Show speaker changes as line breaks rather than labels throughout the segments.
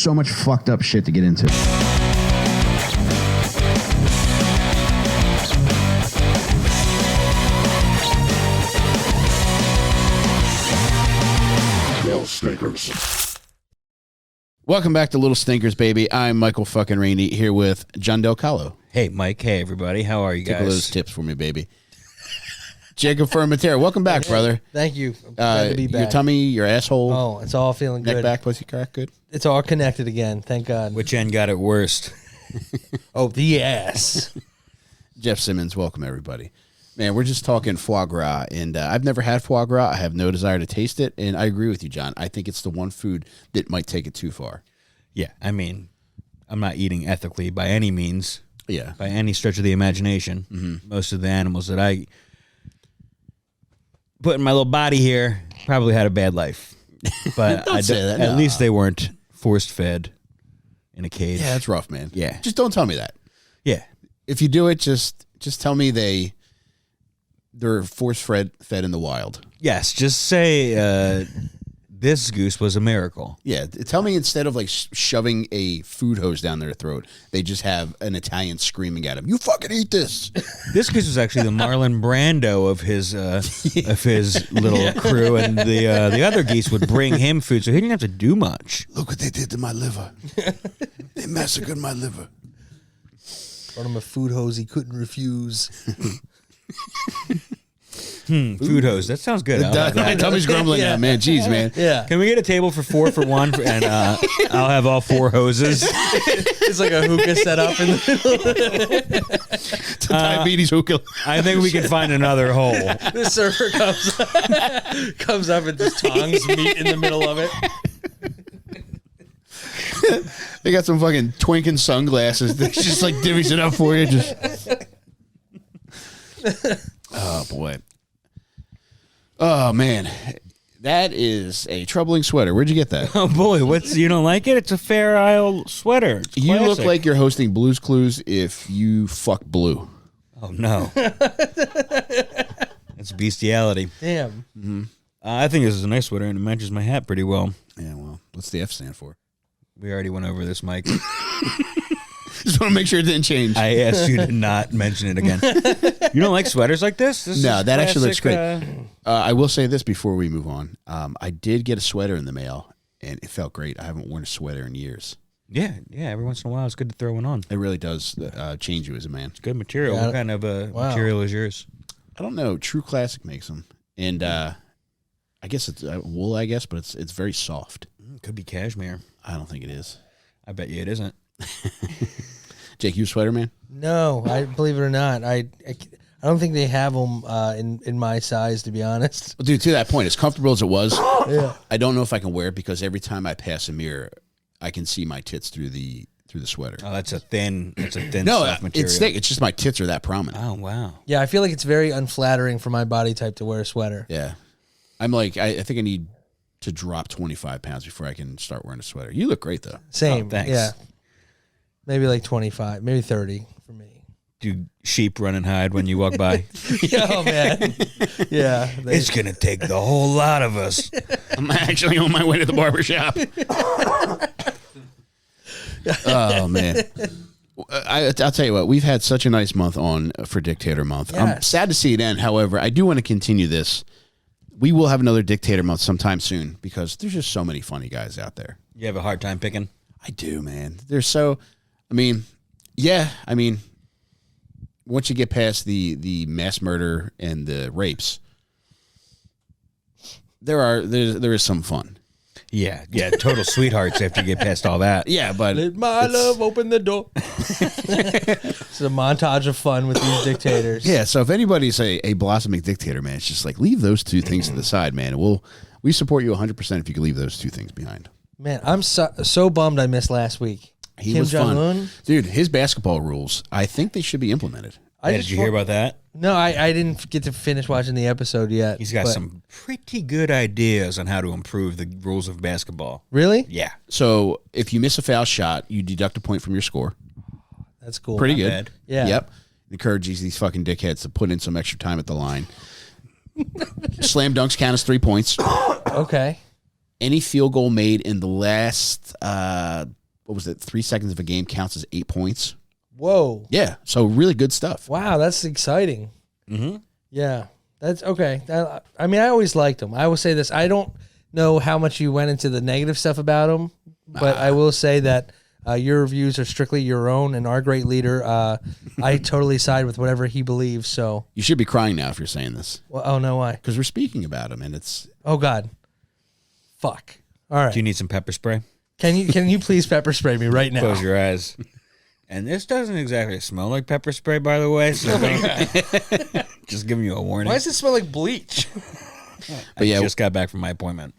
so much fucked up shit to get into. Welcome back to Little Stinkers, baby. I'm Michael fucking Rainey here with John Del Calo.
Hey, Mike. Hey, everybody. How are you guys?
Tickle those tips for me, baby. Jacob Fermatera, welcome back, brother.
Thank you. I'm glad to be back.
Your tummy, your asshole.
Oh, it's all feeling
neck,
good.
back, pussy crack, good?
It's all connected again. Thank God.
Which end got it worst?
Oh, the ass.
Jeff Simmons, welcome, everybody. Man, we're just talking foie gras, and I've never had foie gras. I have no desire to taste it, and I agree with you, John. I think it's the one food that might take it too far.
Yeah, I mean, I'm not eating ethically by any means.
Yeah.
By any stretch of the imagination. Mm-hmm. Most of the animals that I put in my little body here probably had a bad life. But at least they weren't forced fed in a cage.
Yeah, that's rough, man.
Yeah.
Just don't tell me that.
Yeah.
If you do it, just tell me they're force fed in the wild.
Yes, just say this goose was a miracle.
Yeah, tell me instead of like shoving a food hose down their throat, they just have an Italian screaming at them, "You fucking eat this!"
This goose was actually the Marlon Brando of his little crew, and the other geese would bring him food, so he didn't have to do much.
Look what they did to my liver. They massacred my liver.
Brought him a food hose he couldn't refuse.
Food hose. That sounds good.
My tummy's grumbling now, man. Jeez, man.
Yeah.
Can we get a table for 4 for 1, and I'll have all 4 hoses.
It's like a hookah set up in the middle.
It's a diabetes hookah.
I think we can find another hole.
The surfer comes up and just tongs meat in the middle of it.
They got some fucking twinking sunglasses. They just like divvies it up for you. Just. Oh boy. Oh man, that is a troubling sweater. Where'd you get that?
Oh boy, you don't like it? It's a Fair Isle sweater. It's
you
classic.
look like you're hosting Blue's Clues if you fuck Blue.
Oh no, that's bestiality.
Damn.
Mm-hmm.
I think this is a nice sweater and it matches my hat pretty well.
Yeah, well, what's the F stand for?
We already went over this, Mike.
Just want to make sure it didn't change.
I asked you to not mention it again. You don't like sweaters like this?
No, that actually looks great. I will say this before we move on. I did get a sweater in the mail, and it felt great. I haven't worn a sweater in years.
Yeah. Every once in a while, it's good to throw one on.
It really does change you as a man.
It's good material.
Yeah.
What kind of material is yours?
I don't know. True Classic makes them, and I guess it's wool. I guess, but it's very soft.
Could be cashmere.
I don't think it is.
I bet you it isn't.
Jake, you a sweater man?
No, I believe it or not, I don't think they have them in my size, to be honest.
Well, dude, to that point, as comfortable as it was,
Yeah.
I don't know if I can wear it because every time I pass a mirror, I can see my tits through the sweater.
Oh, that's a thin
No,
soft material.
it's thick. It's just my tits are that prominent.
Oh, wow.
Yeah, I feel like it's very unflattering for my body type to wear a sweater.
Yeah, I'm like, I think I need to drop 25 pounds before I can start wearing a sweater. You look great though.
Same.
Oh, thanks.
Yeah. Maybe like 25, maybe 30 for me.
Do sheep run and hide when you walk by?
Oh, man. Yeah.
It's going to take the whole lot of us.
I'm actually on my way to the barbershop. Oh, man. I'll tell you what, we've had such a nice month for Dictator Month.
Yes.
I'm sad to see it end. However, I do want to continue this. We will have another Dictator Month sometime soon because there's just so many funny guys out there.
You have a hard time picking?
I do, man. They're so, once you get past the mass murder and the rapes, there is some fun.
Yeah, total sweethearts after you get past all that.
Yeah, but
Let my love open the door. It's a montage of fun with these dictators.
yeah. So if anybody's a blossoming dictator, man, it's just like leave those two things to the side, man. We support you 100% if you can leave those two things behind.
Man, I'm so bummed I missed last week.
He
Kim
was fun,
Jong-un?
dude. His basketball rules, I think they should be implemented.
Did you hear about that?
No, I didn't get to finish watching the episode yet.
He's got some pretty good ideas on how to improve the rules of basketball.
Really?
Yeah.
So if you miss a foul shot, you deduct a point from your score.
That's cool.
Pretty
Not
good.
bad.
Yeah.
Yep. Encourages these fucking dickheads to put in some extra time at the line. Slam dunks count as 3 points.
Okay.
any field goal made in the last, 3 seconds of a game counts as 8 points.
Whoa.
Yeah, so really good stuff.
Wow, that's exciting.
Mm-hmm.
Yeah, that's okay. I mean, I always liked him. I will say this. I don't know how much you went into the negative stuff about him, but I will say that your reviews are strictly your own, and our great leader, I totally side with whatever he believes. So
You should be crying now if you're saying this.
well, oh no, why?
Because we're speaking about him, and it's...
Oh God, fuck. All right,
Do you need some pepper spray?
can you please pepper spray me right now?
Close your eyes. And this doesn't exactly smell like pepper spray, by the way. So just giving you a warning.
Why does it smell like bleach?
But yeah,
I just got back from my appointment.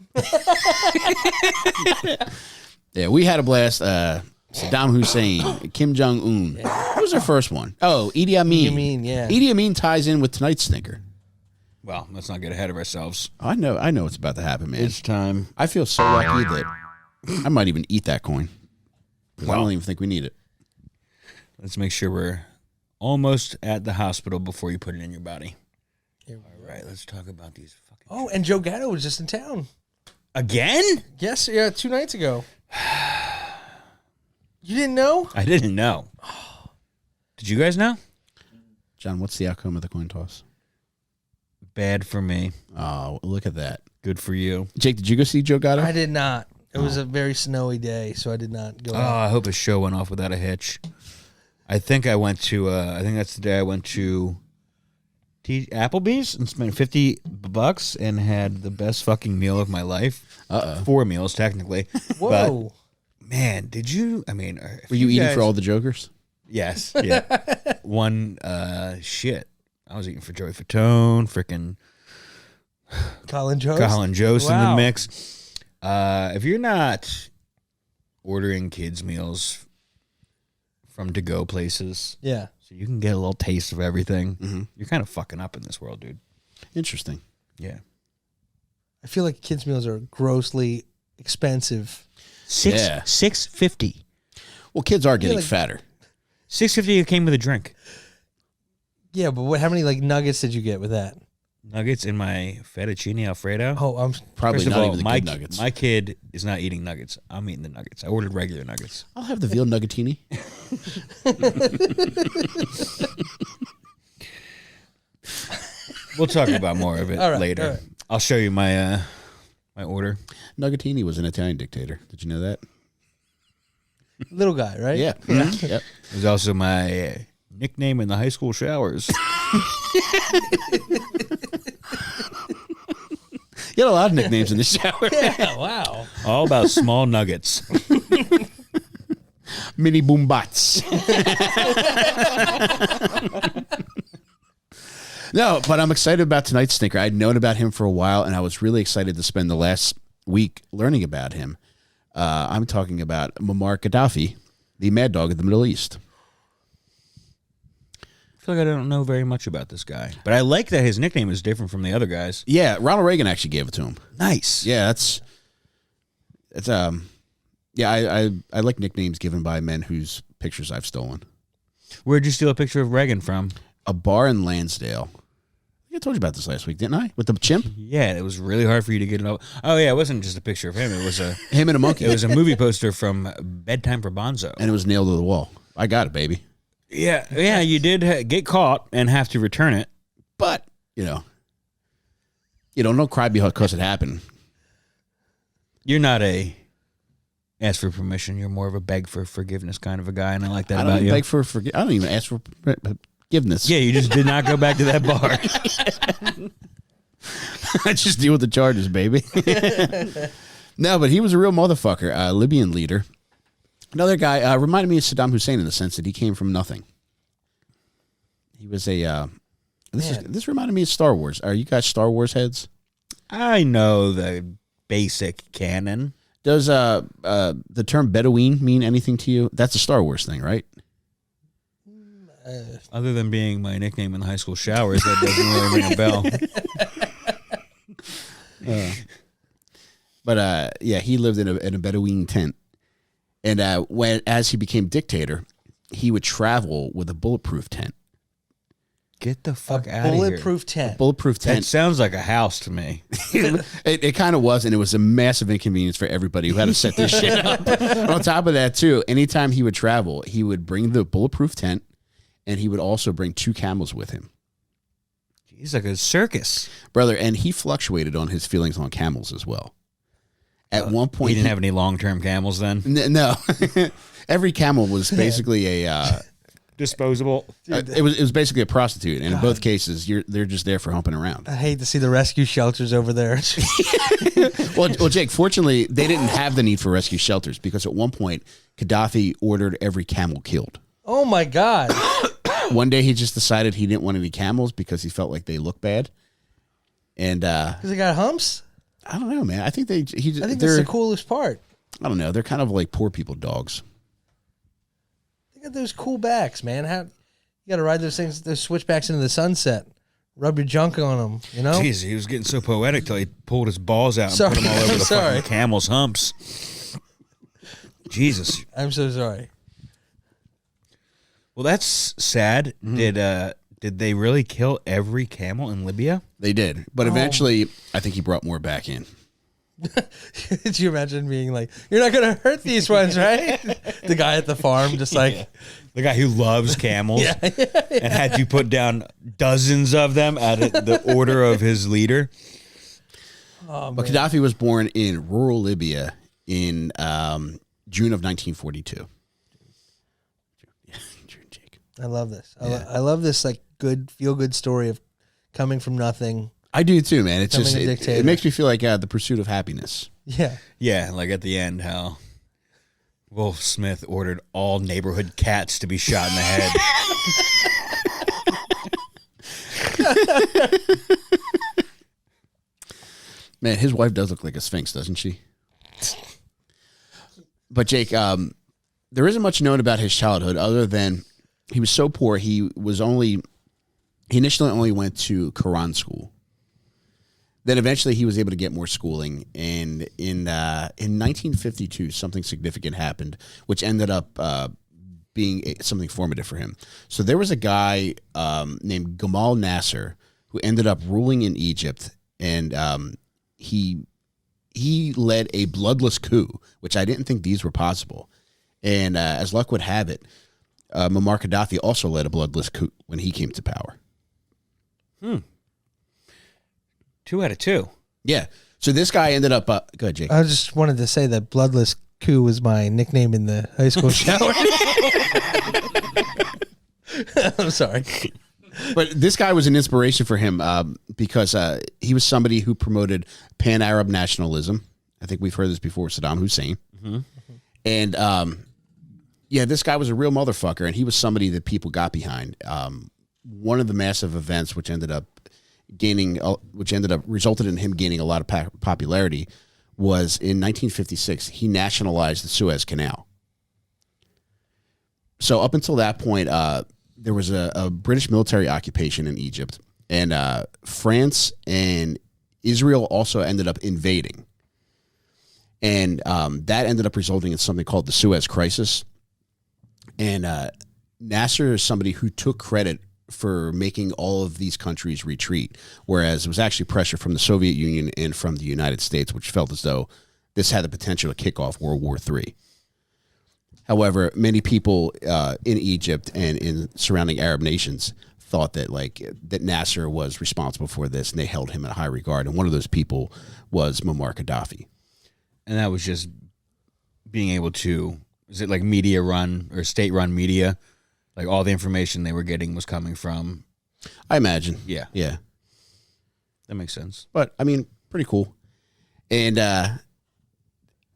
yeah, we had a blast. Saddam Hussein, Kim Jong-un. What was our first one? Oh, Idi Amin.
Idi Amin, yeah.
Idi Amin ties in with tonight's stinker.
Well, let's not get ahead of ourselves.
I know what's about to happen, man.
It's time.
I feel so lucky that I might even eat that coin. 'Cause I don't even think we need it.
Let's make sure we're almost at the hospital before you put it in your body. All right, let's talk about these fucking...
Oh, and Joe Gatto was just in town.
Again?
Yes, yeah, 2 nights ago. You didn't know?
I didn't know. Did you guys know?
John, what's the outcome of the coin toss?
Bad for me.
Oh, look at that.
Good for you.
Jake, did you go see Joe Gatto?
I did not. It was a very snowy day, so I did not go
Oh,
out.
I hope his show went off without a hitch. I think I went to, I think that's the day I went to Applebee's and spent $50 and had the best fucking meal of my life. 4 meals, technically.
Whoa.
But, man, did you, I mean...
Were you eating
guys-
for all the jokers?
Yes. Yeah. One, shit. I was eating for Joey Fatone, freaking
Colin Jost?
Colin Jost in the
Wow.
mix. If you're not ordering kids' meals from to-go places,
Yeah.
so you can get a little taste of everything, you're kind of fucking up in this world, dude.
Interesting.
Yeah.
I feel like kids' meals are grossly expensive.
$6.50.
Well, kids are getting
like-
fatter.
$6.50 came with a drink.
Yeah, but how many like nuggets did you get with that?
Nuggets in my fettuccine Alfredo.
Oh, I'm
Probably
First of
not
all,
even the
my,
good nuggets.
my kid is not eating nuggets. I'm eating the nuggets. I ordered regular nuggets.
I'll have the veal nuggetini.
We'll talk about more of it
All right,
later.
all right.
I'll show you my my order.
Nuggetini was an Italian dictator. Did you know that?
little guy, right?
Yeah. Yep.
It was also my nickname in the high school showers.
You had a lot of nicknames in the shower.
Yeah, wow.
All about small nuggets.
Mini Boombats. No, but I'm excited about tonight's stinker. I'd known about him for a while, and I was really excited to spend the last week learning about him. I'm talking about Muammar Gaddafi, the mad dog of the Middle East.
I feel like I don't know very much about this guy, but I like that his nickname is different from the other guys.
Yeah, Ronald Reagan actually gave it to him.
Nice.
Yeah, it's I like nicknames given by men whose pictures I've stolen.
Where'd you steal a picture of Reagan from?
A bar in Lansdale. I told you about this last week, didn't I? With the chimp?
Yeah, it was really hard for you to get it up. Oh yeah, it wasn't just a picture of him. It was a
Him and a monkey.
it was a movie poster from Bedtime for Bonzo.
And it was nailed to the wall. I got it, baby.
Yeah, you did get caught and have to return it.
But, don't cry because it happened.
You're not a ask for permission. You're more of a beg for forgiveness kind of a guy, and I like that
I
about
don't
you.
beg for I don't even ask for forgiveness.
Yeah, you just did not go back to that bar.
I just deal with the charges, baby. No, but he was a real motherfucker. Libyan leader. Another guy reminded me of Saddam Hussein in the sense that he came from nothing. He was a. This reminded me of Star Wars. Are you guys Star Wars heads?
I know the basic canon.
Does the term Bedouin mean anything to you? That's a Star Wars thing, right?
Other than being my nickname in the high school showers, that doesn't really ring a bell.
But he lived in a Bedouin tent, and as he became dictator, he would travel with a bulletproof tent.
Get the fuck out of here.
Bulletproof tent.
Bulletproof
That
tent.
sounds like a house to me.
It kind of was, and it was a massive inconvenience for everybody who had to set this shit up. On top of that, too, anytime he would travel, he would bring the bulletproof tent, and he would also bring 2 camels with him.
He's like a circus.
Brother, and he fluctuated on his feelings on camels as well. At one point...
He didn't have any long-term camels then?
No. Every camel was basically a...
Disposable.
it was basically a prostitute, and in both cases, they're just there for humping around.
I hate to see the rescue shelters over there.
Well, Jake, fortunately, they didn't have the need for rescue shelters because at one point, Gaddafi ordered every camel killed.
Oh, my God.
One day, he just decided he didn't want any camels because he felt like they look bad. And
Because they got humps?
I don't know, man. I think
I think that's the coolest part.
I don't know. They're kind of like poor people dogs.
They got those cool backs, man. You got to ride those things, those switchbacks into the sunset. Rub your junk on them, you know?
Jeez, he was getting so poetic till he pulled his balls out and
Sorry.
put them all over the
Sorry.
fucking camel's humps. Jesus.
I'm so sorry.
Well, that's sad. Did they really kill every camel in Libya?
They did. But eventually, I think he brought more back in.
Could you imagine being like, you're not going to hurt these ones, right? The guy at the farm just like...
The guy who loves camels and had you put down dozens of them at the order of his leader.
Oh,
But
man.
Gaddafi was born in rural Libya in June of 1942. Jake.
I love this. I love this like good, feel-good story of coming from nothing.
I do too, man. It's
Becoming
just
a
it
dictator.
makes me feel like the pursuit of happiness.
Yeah.
Yeah, like at the end, how Will Smith ordered all neighborhood cats to be shot in the head.
Man, his wife does look like a sphinx, doesn't she? But Jake, there isn't much known about his childhood other than he was so poor. He initially only went to Quran school. Then eventually he was able to get more schooling, and in 1952 something significant happened, which ended up being something formative for him. So there was a guy named Gamal Nasser who ended up ruling in Egypt, and he led a bloodless coup, which I didn't think these were possible. And as luck would have it, Muammar Gaddafi also led a bloodless coup when he came to power.
2 out of 2.
Yeah. So this guy ended up. Go ahead, Jake.
I just wanted to say that Bloodless Coup was my nickname in the high school shower. I'm sorry.
But this guy was an inspiration for him because he was somebody who promoted pan-Arab nationalism. I think we've heard this before, Saddam Hussein. Mm-hmm. And this guy was a real motherfucker, and he was somebody that people got behind. One of the massive events which ended up resulted in him gaining a lot of popularity was in 1956. He nationalized the Suez Canal. So up until that point, there was a British military occupation in Egypt, and France and Israel also ended up invading. And that ended up resulting in something called the Suez Crisis. And Nasser is somebody who took credit for making all of these countries retreat, whereas it was actually pressure from the Soviet Union and from the United States, which felt as though this had the potential to kick off World War III. However, many people in Egypt and in surrounding Arab nations thought that that Nasser was responsible for this, and they held him in high regard. And one of those people was Muammar Gaddafi.
And that was just being able to, is it like media run or state run media? Like all the information they were getting was coming from.
I imagine.
Yeah.
Yeah.
That makes sense.
But, I mean, pretty cool. And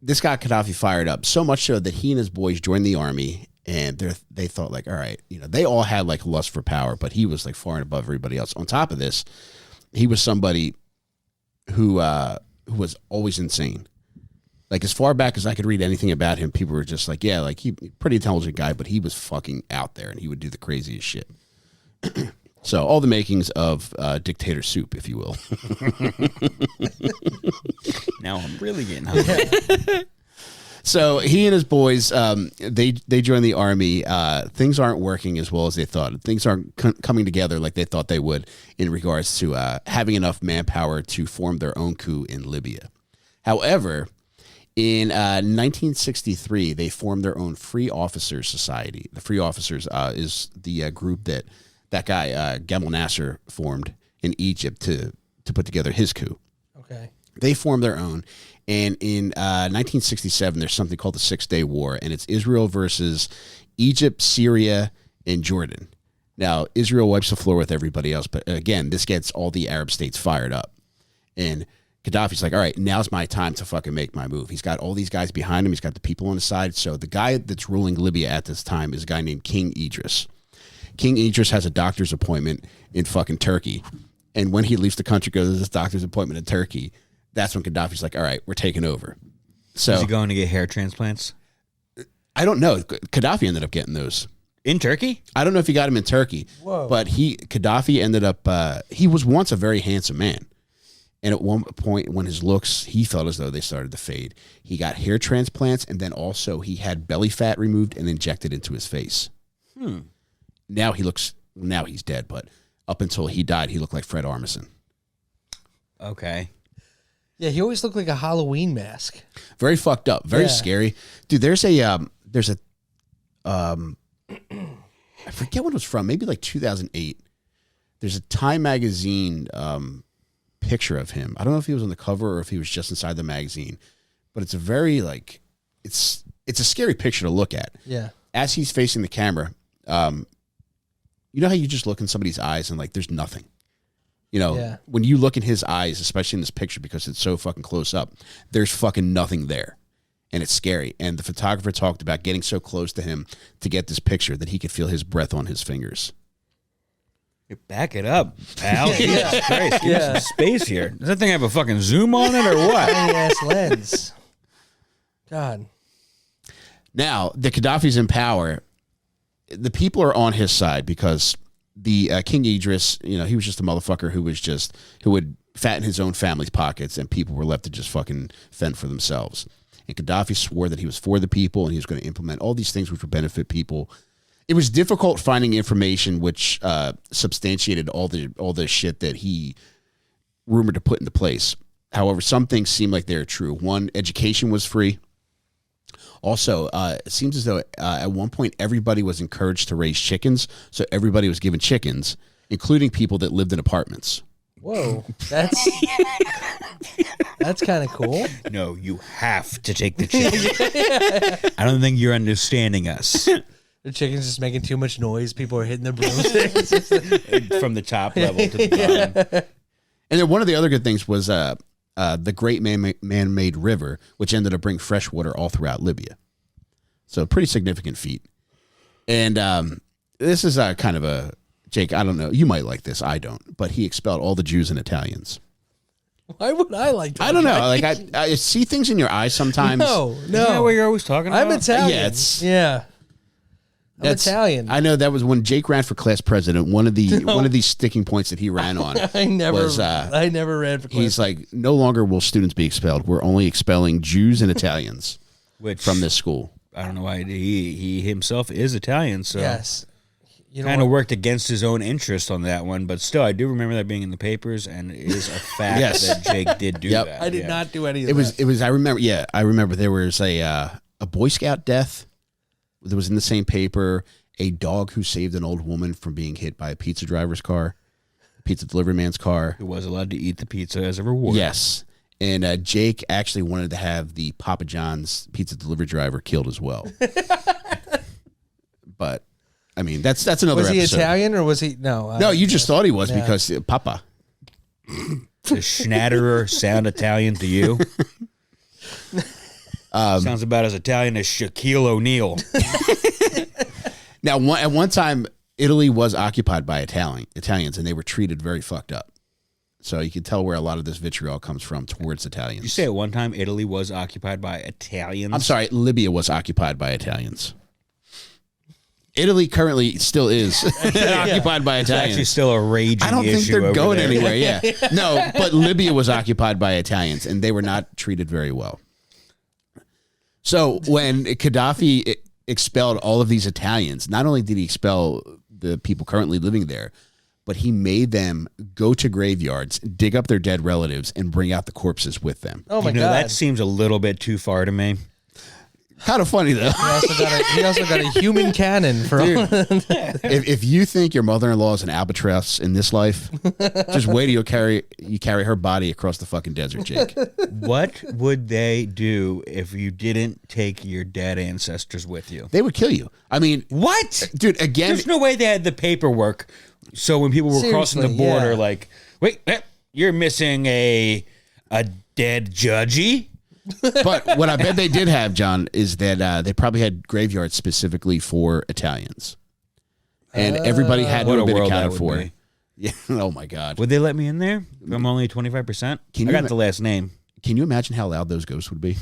this got Gaddafi fired up, so much so that he and his boys joined the army, and they thought, all right, they all had, lust for power, but he was, far and above everybody else. On top of this, he was somebody who was always insane. As far back as I could read anything about him, people were just he pretty intelligent guy, but he was fucking out there, and he would do the craziest shit. So all the makings of dictator soup, if you will.
Now I'm really getting hungry.
So he and his boys, they join the army. Things aren't working as well as they thought. Things aren't coming together like they thought they would in regards to having enough manpower to form their own coup in Libya. However, in 1963, they formed their own Free Officers Society. The Free Officers is the group that guy, Gamal Nasser, formed in Egypt to put together his coup.
Okay.
They formed their own. And in 1967, there's something called the 6-Day War, and it's Israel versus Egypt, Syria, and Jordan. Now, Israel wipes the floor with everybody else, but again, this gets all the Arab states fired up. And Gaddafi's like, all right, now's my time to fucking make my move. He's got all these guys behind him. He's got the people on his side. So the guy that's ruling Libya at this time is a guy named King Idris. King Idris has a doctor's appointment in fucking Turkey. And when he leaves the country, goes to this doctor's appointment in Turkey, that's when Gaddafi's like, all right, we're taking over. So
Is he going to get hair transplants?
I don't know. Gaddafi ended up getting those.
In Turkey?
I don't know if he got him in Turkey.
Whoa.
But Gaddafi ended up, he was once a very handsome man. And at one point when his looks, he felt as though they started to fade. He got hair transplants, and then also he had belly fat removed and injected into his face. Now he's dead, but up until he died, he looked like Fred Armisen.
Okay.
Yeah, he always looked like a Halloween mask.
Very fucked up, very scary. Dude, there's a I forget what it was from, maybe like 2008. There's a Time magazine picture of him. I don't know if he was on the cover or if he was just inside the magazine, but it's a very it's a scary picture to look at.
Yeah.
As he's facing the camera, you know how you just look in somebody's eyes and like there's nothing. You know, when you look in his eyes, especially in this picture because it's so fucking close up, there's fucking nothing there. And it's scary. And the photographer talked about getting so close to him to get this picture that he could feel his breath on his fingers.
Back it up, pal. Jesus Christ, give me some space here. Does that thing have a fucking zoom on it or what?
Tiny ass lens. God.
Now, the Gaddafi's in power. The people are on his side because the King Idris, you know, he was just a motherfucker who would fatten his own family's pockets, and people were left to just fucking fend for themselves. And Gaddafi swore that he was for the people and he was going to implement all these things which would benefit people. It was difficult finding information which substantiated all the shit that he rumored to put into place. However, some things seem like they're true. One, education was free. Also, it seems as though at one point everybody was encouraged to raise chickens, so everybody was given chickens, including people that lived in apartments.
Whoa, that's kind of cool.
No, you have to take the chicken. I don't think you're understanding us.
The chicken's just making too much noise. People are hitting their broomsticks.
From the top level to the bottom.
And then one of the other good things was the Great Man-Made River, which ended up bringing fresh water all throughout Libya. So a pretty significant feat. And this is kind of a, Jake, I don't know. You might like this. I don't. But he expelled all the Jews and Italians.
Why would I like that?
I don't know. Like I see things in your eyes sometimes.
No.
Isn't that what you're always talking about?
I'm Italian.
Yeah,
I'm Italian.
I know that was when Jake ran for class president. One of these sticking points that he ran on.
I never ran for class.
He's like, no longer will students be expelled. We're only expelling Jews and Italians from this school.
I don't know why he himself is Italian, so
yes,
kind of worked against his own interest on that one. But still, I do remember that being in the papers, and it is a fact that Jake did do that.
I did not do any of that.
It was. I remember. Yeah, I remember there was a Boy Scout death. That was in the same paper. A dog who saved an old woman from being hit by a pizza driver's car, pizza delivery man's car.
Who was allowed to eat the pizza as a reward.
Yes. And Jake actually wanted to have the Papa John's pizza delivery driver killed as well. But, I mean, that's another episode.
Was he Italian or was he? No.
No, you just thought he was because Papa.
Does Schnatterer sound Italian to you? Sounds about as Italian as Shaquille O'Neal.
Now, at one time, Italy was occupied by Italians, and they were treated very fucked up. So you can tell where a lot of this vitriol comes from towards Italians.
You say at one time Italy was occupied by Italians?
I'm sorry, Libya was occupied by Italians. Italy currently still is occupied by Italians. It's
actually still a raging issue.
I don't think they're going
there.
anywhere. Yeah, no, but Libya was occupied by Italians, and they were not treated very well. So when Gaddafi expelled all of these Italians, not only did he expel the people currently living there, but he made them go to graveyards, dig up their dead relatives, and bring out the corpses with them.
Oh my God.
That seems a little bit too far to me.
Kind of funny though.
He also got a human cannon for all.
If you think your mother-in-law is an albatross in this life, just wait till you carry her body across the fucking desert, Jake.
What would they do if you didn't take your dead ancestors with you?
They would kill you. I mean,
What?
dude, again,
There's no way they had the paperwork. So when people were crossing the
Seriously,
border,
yeah.
like, wait, you're missing a dead judgy?
but what I bet they did have, John, is that they probably had graveyards specifically for Italians. And everybody had to
What
have
a
been
world
accounted
that
for.
would be.
Yeah. Oh my God.
Would they let me in there? I'm only 25%.
Can
I
you
got the last name.
Can you imagine how loud those ghosts would be?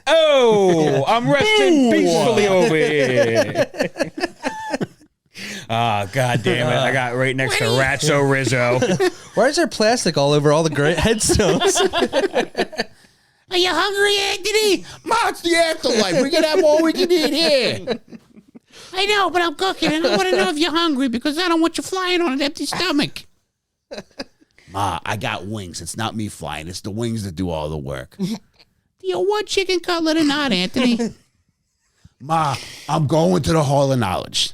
Oh, I'm resting peacefully over here. Ah, God damn it. I got right next to Ratso Rizzo.
Why is there plastic all over all the headstones?
Are you hungry, Anthony? Ma, it's the afterlife. We can have all we can eat here. I know, but I'm cooking, and I want to know if you're hungry because I don't want you flying on an empty stomach. Ma, I got wings. It's not me flying. It's the wings that do all the work. Do you want chicken cutlet or not, Anthony? Ma, I'm going to the Hall of Knowledge.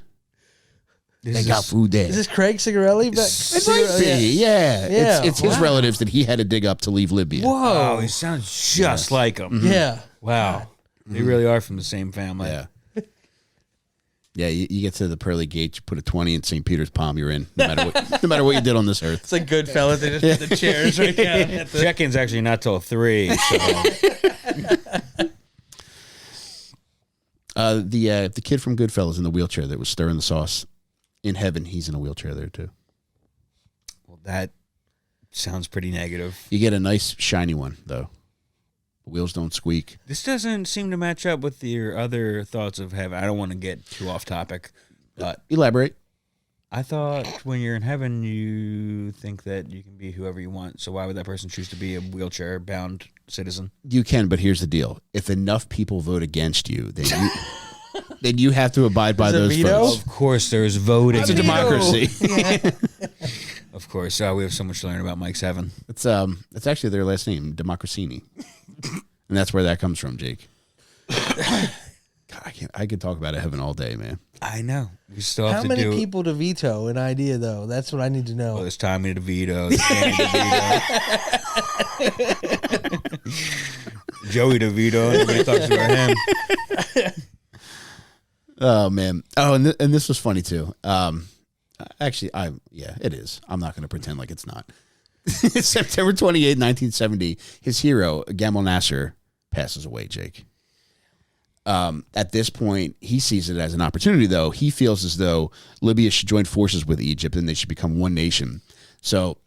They got food there.
Is this Craig Cigarelli?
It might be, yeah.
Yeah.
It's his relatives that he had to dig up to leave Libya.
Oh, he sounds just like him.
Yeah.
Wow. They really are from the same family.
Yeah. Yeah, you get to the pearly gate, you put a 20 in St. Peter's palm, you're in, no matter what you did on this earth.
It's like Goodfellas. They just put the chairs right down.
Check-in's actually not till 3, so...
The kid from Goodfellas in the wheelchair that was stirring the sauce, in heaven, he's in a wheelchair there too.
Well, that sounds pretty negative.
You get a nice shiny one though. The wheels don't squeak.
This doesn't seem to match up with your other thoughts of heaven. I don't want to get too off topic, but
Elaborate.
I thought when you're in heaven, you think that you can be whoever you want. So why would that person choose to be a wheelchair-bound citizen?
You can, but here's the deal: if enough people vote against you, then you have to abide by
Is it
those
veto?
votes.
Of course, there's voting.
It's a democracy.
Of course, we have so much to learn about Mike's heaven.
It's actually their last name, Democracini, and that's where that comes from, Jake. God, I could talk about heaven all day, man.
I know. We still have
How
to
many
do.
people to veto an idea, though? That's what I need to know.
Well, there's Tommy DeVito, there's Danny DeVito, Joey DeVito. Everybody talks about him.
Oh man. Oh, and this was funny too. Actually, it is. I'm not going to pretend like it's not. September 28, 1970, his hero, Gamal Nasser, passes away, Jake. At this point, he sees it as an opportunity, though. He feels as though Libya should join forces with Egypt and they should become one nation. So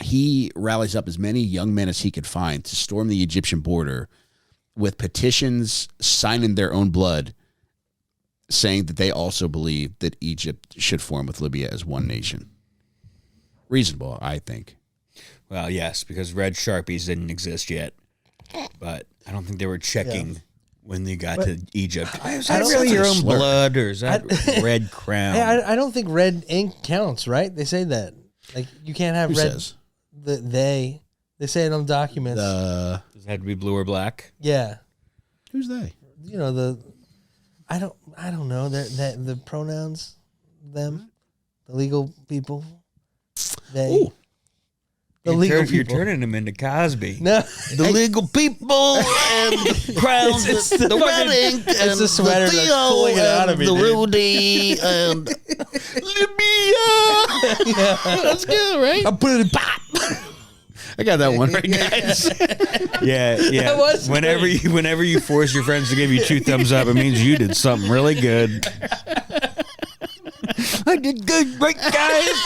he rallies up as many young men as he could find to storm the Egyptian border with petitions signing their own blood, saying that they also believe that Egypt should form with Libya as one nation. Reasonable, I think.
Well, yes, because red Sharpies didn't exist yet. But I don't think they were checking when they got to Egypt. Is that
don't-
really
Sounds
your
like a
own
slur.
blood, or is that red crown?
Hey, I don't think red ink counts, right? They say that. Like, you can't have
Who
red.
says?
They say it on documents.
The
Does it have to be blue or black?
Yeah.
who's they?
You know, I don't know. The pronouns, them, the legal people, they.
Ooh.
The legal
You're
people.
turning them into Cosby.
No.
The legal people and the crowns,
It's
the
the
red
fucking-
ink,
it's
and
the sweater that's
Theo
pulling it out
and
of me,
the
dude.
Rudy and Libya.
That's good, right?
I put it in pop.
I got that one right, guys.
Yeah.
That was
Whenever you force your friends to give you 2 thumbs up, it means you did something really good. I did good, right, guys?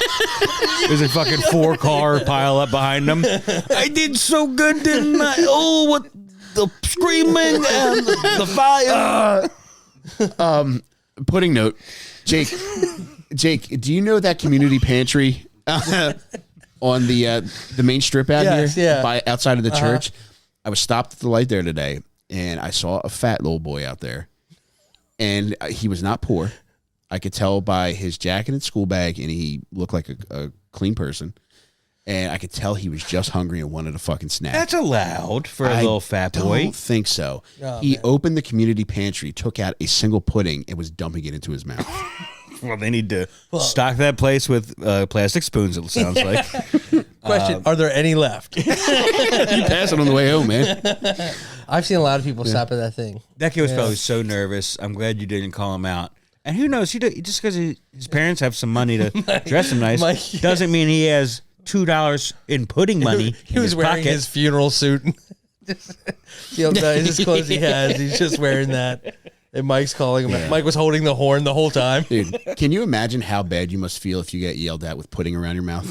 There's a fucking 4-car pile up behind them. I did so good, didn't I? Oh, what the screaming and the fire.
Pudding note, Jake, do you know that community pantry on the main strip out
Yes,
here,
yeah.
outside of the church? I was stopped at the light there today, and I saw a fat little boy out there, and he was not poor. I could tell by his jacket and school bag, and he looked like a clean person. And I could tell he was just hungry and wanted a fucking snack.
That's allowed for a little fat boy.
I don't think so.
Oh,
he
man.
opened the community pantry, took out a single pudding, and was dumping it into his mouth.
Well, they need to stock that place with plastic spoons, it sounds like.
Question, are there any left?
You pass it on the way home, man.
I've seen a lot of people stop at that thing.
That kid was probably so nervous. I'm glad you didn't call him out. And who knows? Just because his parents have some money to dress him nice doesn't mean he has $2 in pudding money.
He was wearing his funeral suit. His clothes he has. He's just wearing that. And Mike's calling him. Yeah. Mike was holding the horn the whole time.
Dude, can you imagine how bad you must feel if you get yelled at with pudding around your mouth?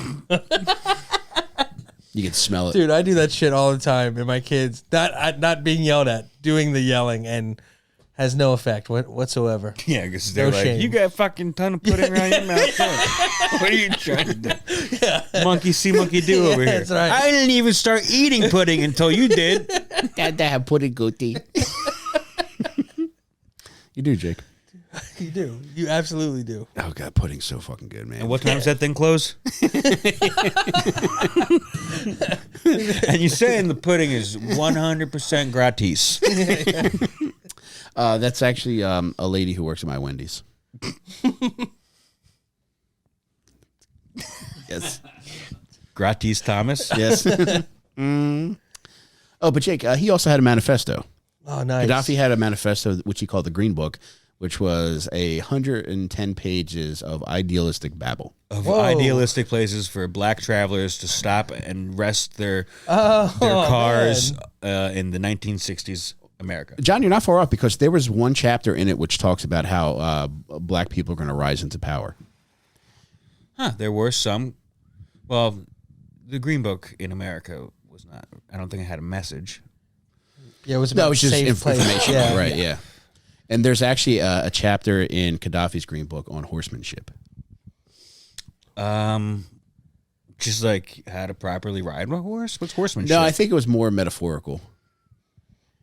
You can smell it.
Dude, I do that shit all the time. And my kids, not being yelled at, doing the yelling, and has no effect whatsoever.
Yeah, because they're like, you got a fucking ton of pudding around your mouth. What are you trying to do? Yeah. Monkey see, monkey do over here.
That's right.
I didn't even start eating pudding until you did.
Dad, have pudding goatee. You do, Jake.
You do. You absolutely do.
Oh, God, pudding's so fucking good, man.
And what time's that thing close? And you're saying the pudding is 100% gratis.
That's actually a lady who works at my Wendy's. Yes.
Gratis Thomas?
Yes. Oh, but Jake, he also had a manifesto.
Oh, nice.
Gaddafi had a manifesto, which he called the Green Book, which was 110 pages of idealistic babble.
Of idealistic places for black travelers to stop and rest their cars in the 1960s America.
John, you're not far off, because there was one chapter in it which talks about how black people are going to rise into power.
There were some. Well, the Green Book in America was not. I don't think it had a message.
Yeah, it was about
just
safe
information.
Yeah.
Right, yeah. And there's actually a chapter in Gaddafi's Green Book on horsemanship.
Just like how to properly ride a horse? What's horsemanship?
No, I think it was more metaphorical.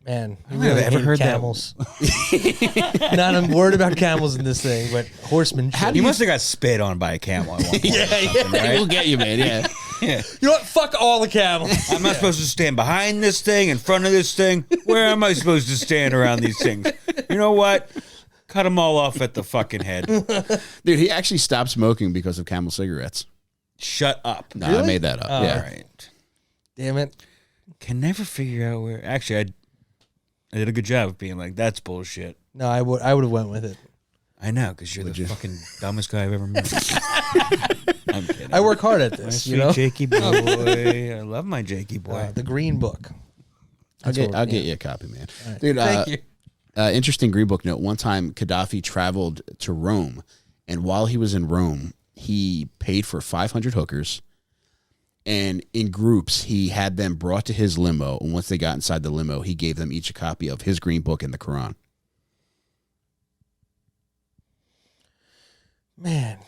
Man,
I don't think I've ever heard
camels. Not a word about camels in this thing, but horsemanship.
You must have got spit on by a camel at one point.
Right? We'll get you, man. Yeah.
Yeah.
You know what? Fuck all the camels.
I'm not supposed to stand behind this thing, in front of this thing. Where am I supposed to stand around these things? You know what? Cut them all off at the fucking head.
Dude, he actually stopped smoking because of Camel cigarettes.
Shut up.
No,
Really?
I made that up.
Oh,
yeah.
All right.
Damn it.
Can never figure out where. Actually, I did a good job of being like, that's bullshit.
No, I would have went with it.
I know, because you're the fucking dumbest guy I've ever met. I'm kidding.
I work hard at
My
this,
sweet
you know?
Jakey boy. I love my Jakey boy.
The Green Book.
I'll get you a copy, man.
Right.
Dude,
Thank you.
Interesting Green Book note. One time, Gaddafi traveled to Rome, and while he was in Rome, he paid for 500 hookers, and in groups, he had them brought to his limo, and once they got inside the limo, he gave them each a copy of his Green Book and the Quran.
Man,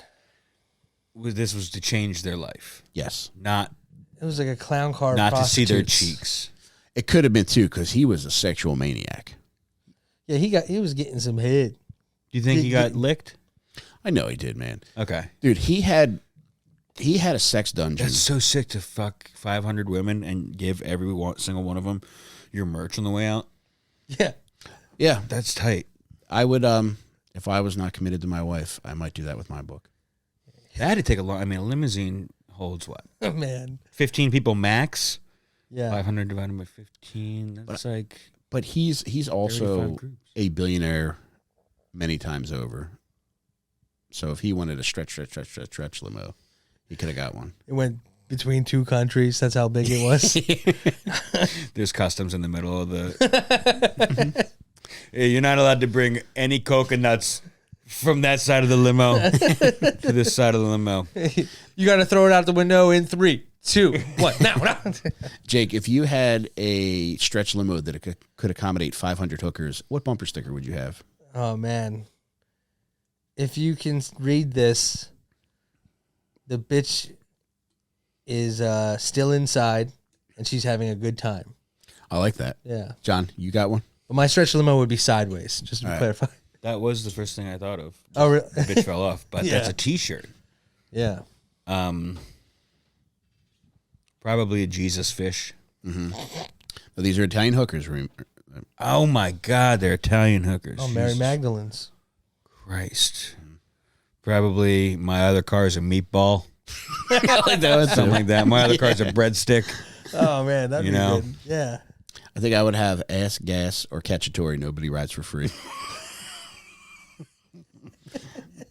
This was to change their life,
Yes.
not
it was like a clown car.
not to see their
prostitutes.
cheeks.
It could have been, too, because he was a sexual maniac.
Yeah, he was getting some head.
Do you think he got licked?
I know he did, man.
Okay.
Dude, he had a sex dungeon.
That's so sick to fuck 500 women and give every single one of them your merch on the way out.
Yeah.
Yeah.
That's tight.
I would, if I was not committed to my wife, I might do that with my book.
That had to take a long. I mean, a limousine holds what?
Oh, man.
15 people max.
Yeah.
500 divided by 15. That's like.
But he's also
35 groups.
a billionaire many times over. So if he wanted a stretch limo, he could have got one.
It went between two countries. That's how big it was.
There's customs in the middle of the. Hey, you're not allowed to bring any coconuts from that side of the limo to this side of the limo.
You got to throw it out the window in 3, 2, 1. Now.
Jake, if you had a stretch limo that could accommodate 500 hookers, what bumper sticker would you have?
Oh, man. If you can read this, the bitch is still inside, and she's having a good time.
I like that.
Yeah.
John, you got one?
But my stretch limo would be sideways, just to clarify.
That was the first thing I thought of.
Oh, really?
The bitch fell off, but
Yeah.
that's a T-shirt.
Yeah.
Probably a Jesus fish.
Well, these are Italian hookers.
Oh my God, they're Italian hookers.
Oh, Mary
Jesus
Magdalene's.
Christ. Probably my other car's a meatball. Like that, something like that. My other car's a breadstick.
Oh, man, that'd be good. Yeah.
I think I would have ass, gas, or cacciatore. Nobody rides for free.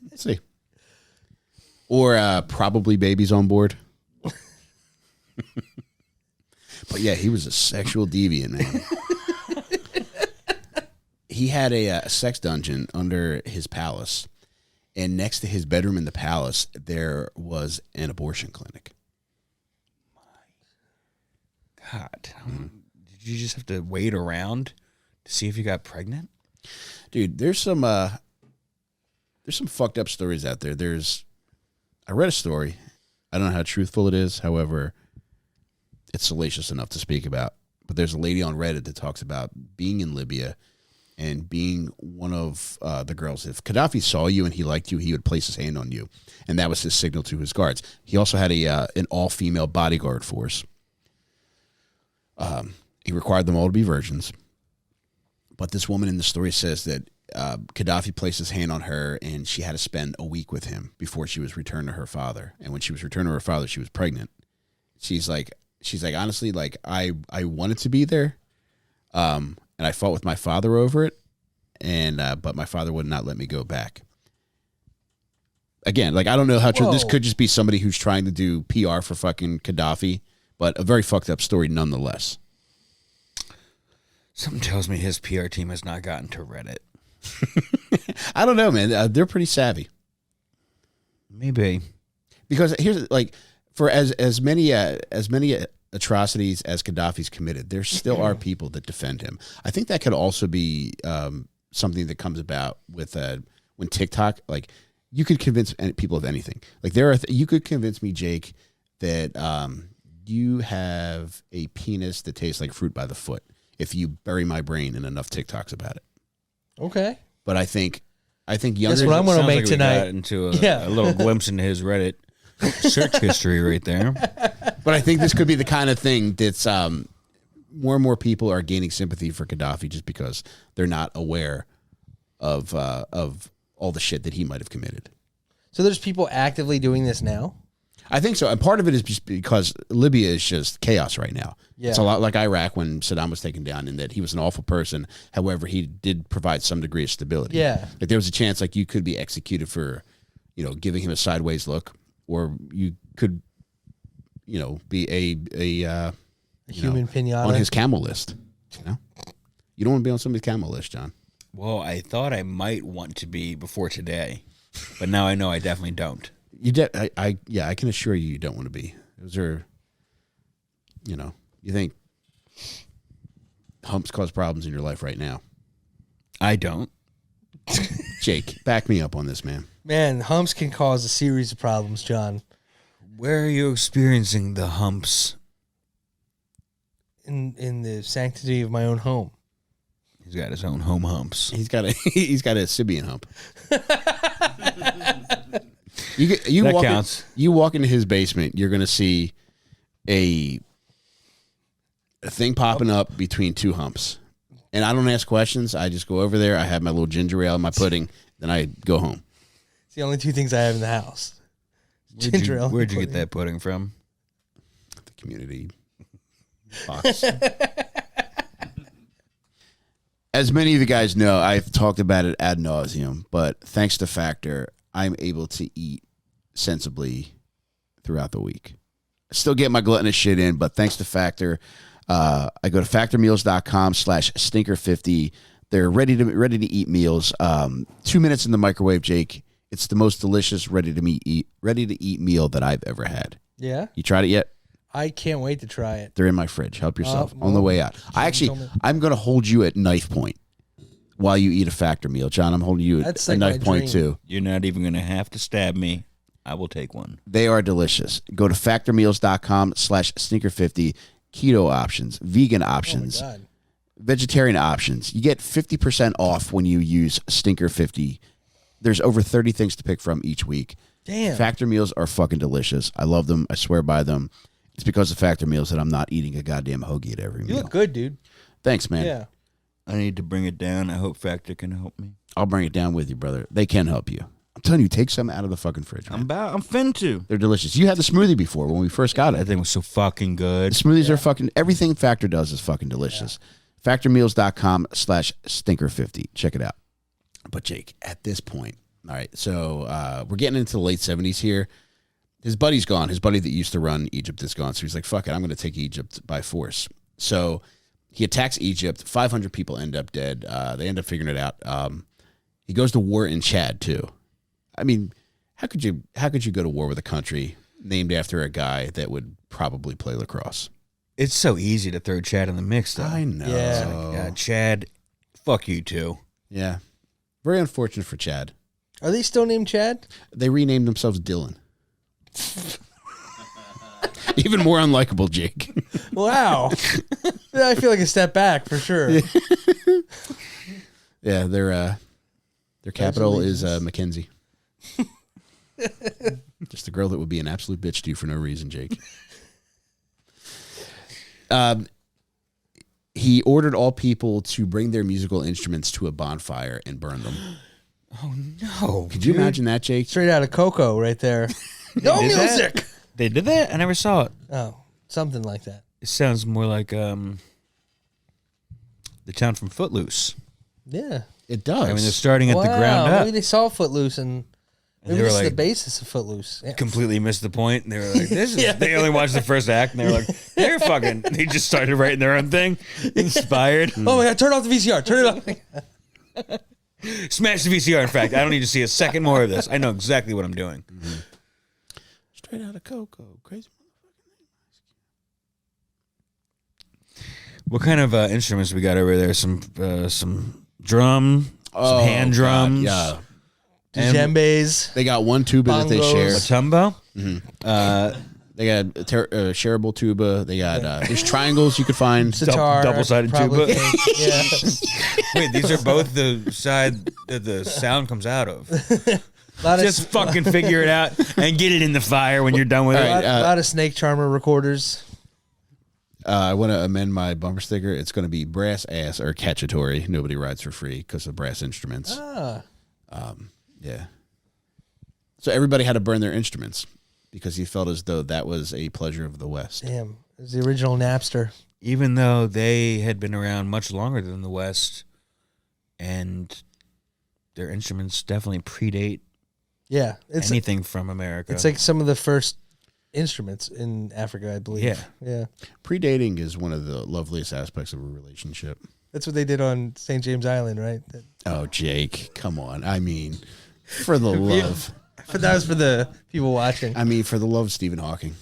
Let's see. Or probably babies on board. But yeah, he was a sexual deviant, man. He had a sex dungeon under his palace. And next to his bedroom in the palace, there was an abortion clinic.
My God. Did you just have to wait around to see if you got pregnant?
Dude, there's some fucked up stories out there. I read a story. I don't know how truthful it is. However, it's salacious enough to speak about. But there's a lady on Reddit that talks about being in Libya and being one of the girls. If Gaddafi saw you and he liked you, he would place his hand on you. And that was his signal to his guards. He also had an all-female bodyguard force. He required them all to be virgins. But this woman in the story says that Gaddafi placed his hand on her and she had to spend a week with him before she was returned to her father. And when she was returned to her father, she was pregnant. She's like, honestly, like I wanted to be there. And I fought with my father over it. And, but my father would not let me go back. Again, like, I don't know how true this could just be somebody who's trying to do PR for fucking Gaddafi, but a very fucked up story nonetheless.
Something tells me his PR team has not gotten to Reddit.
I don't know, man. They're pretty savvy.
Maybe.
Because here's like, for as many atrocities as Gaddafi's committed, there still are people that defend him. I think that could also be something that comes about with when TikTok, like, you could convince people of anything. Like, you could convince me, Jake, that you have a penis that tastes like fruit by the foot if you bury my brain in enough TikToks about it.
Okay.
But I think younger.
That's what I'm going to make tonight.
We got into a little glimpse into his Reddit search history right there.
But I think this could be the kind of thing that's more and more people are gaining sympathy for Gaddafi just because they're not aware of all the shit that he might have committed.
So there's people actively doing this now?
I think so. And part of it is just because Libya is just chaos right now.
Yeah.
It's a lot like Iraq when Saddam was taken down, in that he was an awful person. However, he did provide some degree of stability.
Yeah.
Like, there was a chance like you could be executed for, giving him a sideways look, or you could, be a
human pinata
on his camel list. You don't want to be on somebody's camel list, John.
Well, I thought I might want to be before today, but now I know I definitely don't.
I can assure you don't want to be. Those are, you think humps cause problems in your life right now.
I don't.
Jake, back me up on this, man.
Man, humps can cause a series of problems, John.
Where are you experiencing the humps?
In the sanctity of my own home.
He's got his own home humps.
He's got a Sibian hump. You
that
walk
counts.
You walk into his basement, you're gonna see a thing popping up between two humps. And I don't ask questions. I just go over there. I have my little ginger ale and my pudding. Then I go home.
It's the only two things I have in the house. Ginger ale.
Where'd you get that pudding from?
The community box. As many of you guys know, I've talked about it ad nauseum, but thanks to Factor, I'm able to eat sensibly throughout the week. I still get my gluttonous shit in, but thanks to Factor, I go to factormeals.com/stinker50. They're ready to eat meals. 2 minutes in the microwave, Jake. It's the most delicious ready to eat meal that I've ever had.
Yeah?
You tried it yet?
I can't wait to try it.
They're in my fridge. Help yourself on the way out. I'm going to hold you at knife point while you eat a Factor meal. John, I'm holding you at a knife point too.
You're not even going to have to stab me. I will take one.
They are delicious. Go to factormeals.com/sneaker50. keto options, vegan
Oh my
options,
God.
vegetarian options. You get 50% off when you use Stinker 50. There's over 30 things to pick from each week.
Damn.
Factor meals are fucking delicious. I love them. I swear by them. It's because of Factor meals that I'm not eating a goddamn hoagie at every
You
meal.
look good, dude.
Thanks, man.
Yeah.
I need to bring it down. I hope Factor can help me.
I'll bring it down with you, brother. They can help you. I'm telling you, take some out of the fucking fridge, man.
I'm fin to.
They're delicious. You had the smoothie before when we first got
That
it.
thing was so fucking good.
The smoothies are fucking, everything Factor does is fucking delicious. Factormeals.com/stinker50. Check it out. But Jake, at this point, all right, so we're getting into the late 70s here. His buddy's gone. His buddy that used to run Egypt is gone. So he's like, fuck it, I'm going to take Egypt by force. So he attacks Egypt. 500 people end up dead. They end up figuring it out. He goes to war in Chad, too. I mean, how could you go to war with a country named after a guy that would probably play lacrosse?
It's so easy to throw Chad in the mix, though.
I know.
Yeah.
Chad, fuck you too.
Yeah. Very unfortunate for Chad.
Are they still named Chad?
They renamed themselves Dylan. Even more unlikable, Jake.
Wow. I feel like a step back for sure.
Yeah, their capital is Mackenzie. Just a girl that would be an absolute bitch to you for no reason, Jake. He ordered all people to bring their musical instruments to a bonfire and burn them.
Oh no!
Could you imagine that, Jake?
Straight out of Coco right there. No
did that?
music.
They did that? I never saw it.
Oh, something like that.
It sounds more like the town from Footloose.
Yeah.
It does.
I mean, they're starting at the ground up.
Maybe they saw Footloose and maybe
they were
this is
like-
the basis of Footloose. Yeah.
Completely missed the point. And they were like, "This is."
Yeah.
They only watched the first act, and they were like, "They're fucking." They just started writing their own thing. Inspired.
Oh my God! Turn off the VCR. Turn it off.
Smash the VCR. In fact, I don't need to see a second more of this. I know exactly what I'm doing.
Straight out of Coco. Crazy.
What kind of instruments we got over there? Some drum, some hand drums.
God, yeah.
And
Djembes.
They got one tuba that they
Bongos.
share.
matumbo.
They got a shareable tuba. They got there's triangles you could find.
Sitar.
double-sided
probably
tuba.
think. Yeah.
Wait, these are both the side that the sound comes out of.
lot of,
Just fucking figure it out and get it in the fire when you're done with
All
it.
right.
lot of Snake Charmer recorders.
I want to amend my bumper sticker. It's going to be brass ass or cacciatore. Nobody rides for free because of brass instruments.
Ah.
Yeah. So everybody had to burn their instruments because he felt as though that was a pleasure of the West.
Damn. It was the original Napster.
Even though they had been around much longer than the West, and their instruments definitely predate
Yeah. It's
anything from America.
it's like some of the first instruments in Africa, I believe.
Yeah.
Yeah.
Predating is one of the loveliest aspects of a relationship.
That's what they did on St. James Island, right?
Oh, Jake, come on. I mean, for the love.
But that was for the people watching.
I mean, for the love of Stephen Hawking.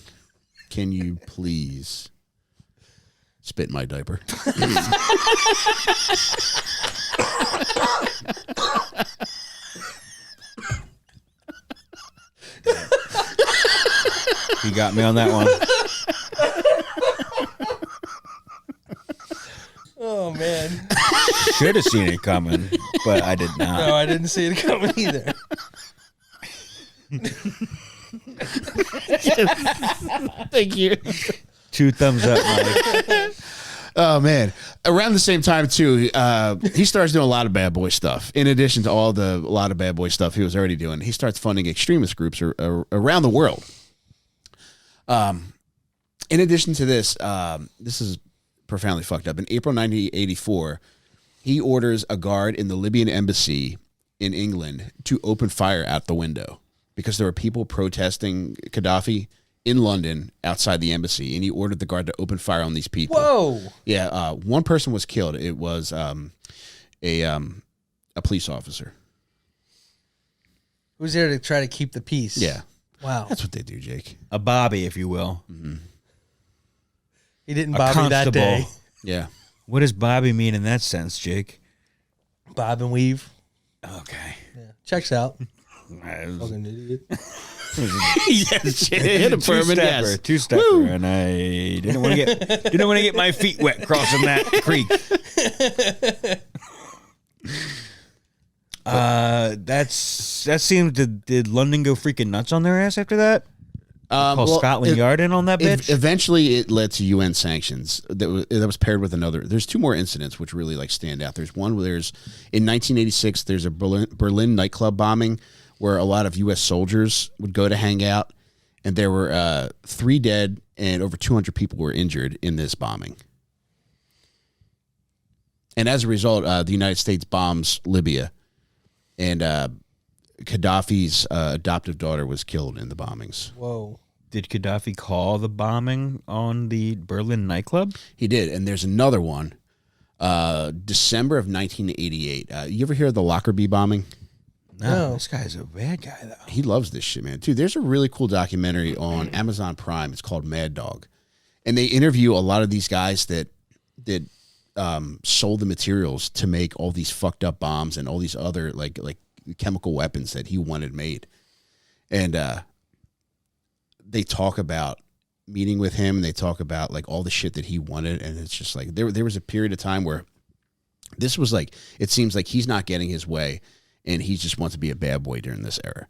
Can you please spit in my diaper?
You got me on that one.
Oh, man.
Should have seen it coming, but I did not.
No, I didn't see it coming either.
Thank you.
2 thumbs up, Mike.
Oh, man. Around the same time, too, he starts doing a lot of bad boy stuff. In addition to a lot of bad boy stuff he was already doing, he starts funding extremist groups around the world. In addition to this, this is profoundly fucked up. In April 1984, he orders a guard in the Libyan embassy in England to open fire out the window because there were people protesting Gaddafi in London outside the embassy, and he ordered the guard to open fire on these people.
Whoa.
Yeah, one person was killed. It was a police officer.
Who's there to try to keep the peace?
Yeah,
Wow.
that's what they do, Jake.
A Bobby, if you will.
He didn't
A
Bobby that
constable.
day.
Yeah.
What does Bobby mean in that sense, Jake?
Bob and weave.
Okay.
Yeah. Checks out.
I was-
Fucking idiot.
Yes, hit him for him. Yes,
two-stepper, and I didn't want to get my feet wet crossing that creek. That seemed did London go freaking nuts on their ass after that? Call Scotland Yard in on that bitch.
Eventually, it led to UN sanctions. That was paired with another. There's two more incidents which really like stand out. There's one where in 1986 there's a Berlin nightclub bombing where a lot of U.S. soldiers would go to hang out, and there were 3 dead and over 200 people were injured in this bombing. And as a result, the United States bombs Libya, and Gaddafi's adoptive daughter was killed in the bombings.
Whoa.
Did Gaddafi call the bombing on the Berlin nightclub?
He did. And there's another one, December of 1988. You ever hear of the Lockerbie bombing?
No.
This guy's a bad guy, though.
He loves this shit, man. Dude, there's a really cool documentary on Amazon Prime. It's called Mad Dog. And they interview a lot of these guys that sold the materials to make all these fucked up bombs and all these other like chemical weapons that he wanted made. And they talk about meeting with him, and they talk about like all the shit that he wanted, and it's just like there was a period of time where this was like, it seems like he's not getting his way and he just wants to be a bad boy during this era.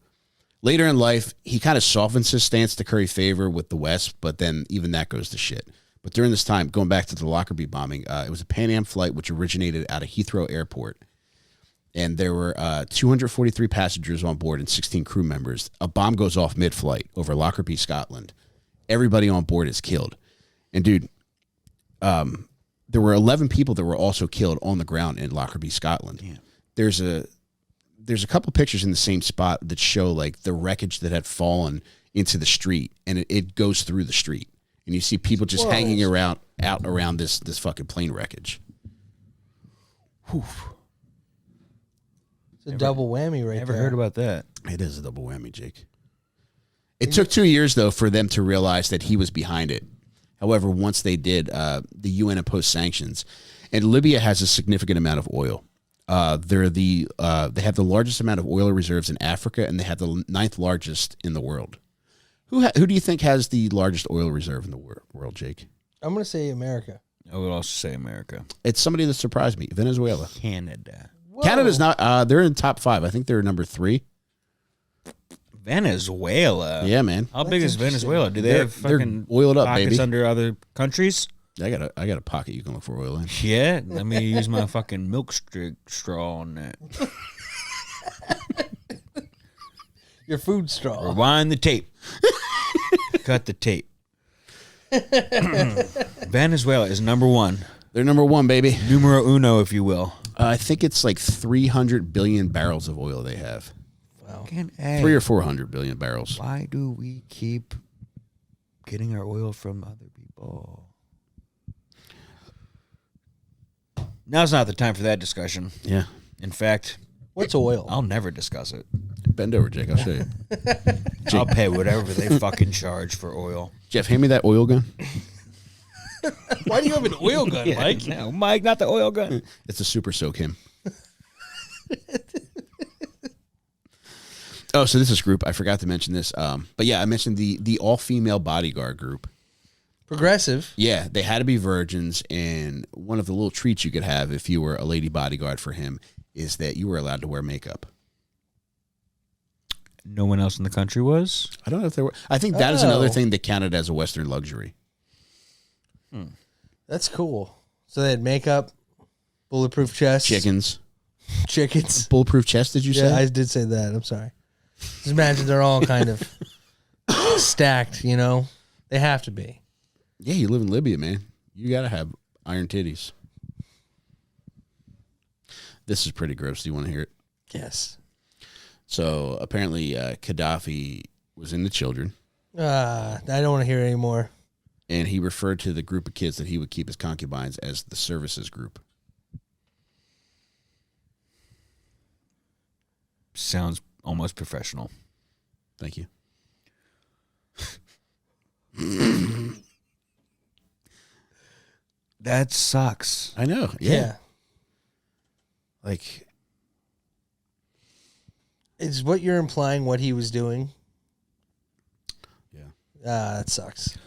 Later in life, he kind of softens his stance to curry favor with the West, but then even that goes to shit. But during this time, going back to the Lockerbie bombing, it was a Pan Am flight which originated out of Heathrow Airport. And there were 243 passengers on board and 16 crew members. A bomb goes off mid-flight over Lockerbie, Scotland. Everybody on board is killed. And, dude, there were 11 people that were also killed on the ground in Lockerbie, Scotland. Damn. There's a couple pictures in the same spot that show, like, the wreckage that had fallen into the street, and it goes through the street. And you see people just hanging out around this fucking plane wreckage. Whew.
It's a double whammy right there.
Never heard about that.
It is a double whammy, Jake. It took 2 years, though, for them to realize that he was behind it. However, once they did, the UN imposed sanctions. And Libya has a significant amount of oil. They have the largest amount of oil reserves in Africa, and they have the 9th largest in the world. Who do you think has the largest oil reserve in the world, Jake?
I'm going to say America.
I would also say America.
It's somebody that surprised me. Venezuela.
Canada.
Whoa.
Canada's not. They're in top 5. I think they're number 3.
Venezuela.
Yeah, man.
How big is Venezuela? Do they have fucking
oiled up,
pockets
baby,
under other countries?
I got a pocket you can look for oil in.
Yeah. Let me use my fucking milk straw on that.
Your food straw.
Rewind the tape. Cut the tape. Venezuela is number 1.
They're number 1, baby.
Numero uno, if you will.
I think it's like 300 billion barrels of oil they have.
Wow.
300 or 400 billion barrels.
Why do we keep getting our oil from other people? Now's not the time for that discussion.
Yeah.
In fact,
What's oil?
I'll never discuss it.
Bend over, Jake. I'll show you.
I'll pay whatever they fucking charge for oil.
Jeff, hand me that oil gun.
Why do you have an oil gun, Mike?
No, Mike, not the oil gun.
It's a super soak him. Oh, so this is group. I forgot to mention this. But yeah, I mentioned the all-female bodyguard group.
Progressive.
Yeah, they had to be virgins, and one of the little treats you could have if you were a lady bodyguard for him is that you were allowed to wear makeup.
No one else in the country was?
I don't know if there were. I think that is another thing that counted as a Western luxury.
That's cool. So they had makeup, bulletproof chest.
Chickens. Bulletproof chest, did you say?
Yeah, I did say that. I'm sorry. Just imagine they're all kind of stacked, you know? They have to be.
Yeah, you live in Libya, man. You got to have iron titties. This is pretty gross. Do you want to hear it?
Yes.
So apparently Gaddafi was into children.
I don't want to hear it anymore.
And he referred to the group of kids that he would keep as concubines as the services group.
Sounds almost professional.
Thank you.
That sucks.
I know. Yeah. Like,
Is what you're implying what he was doing? That sucks.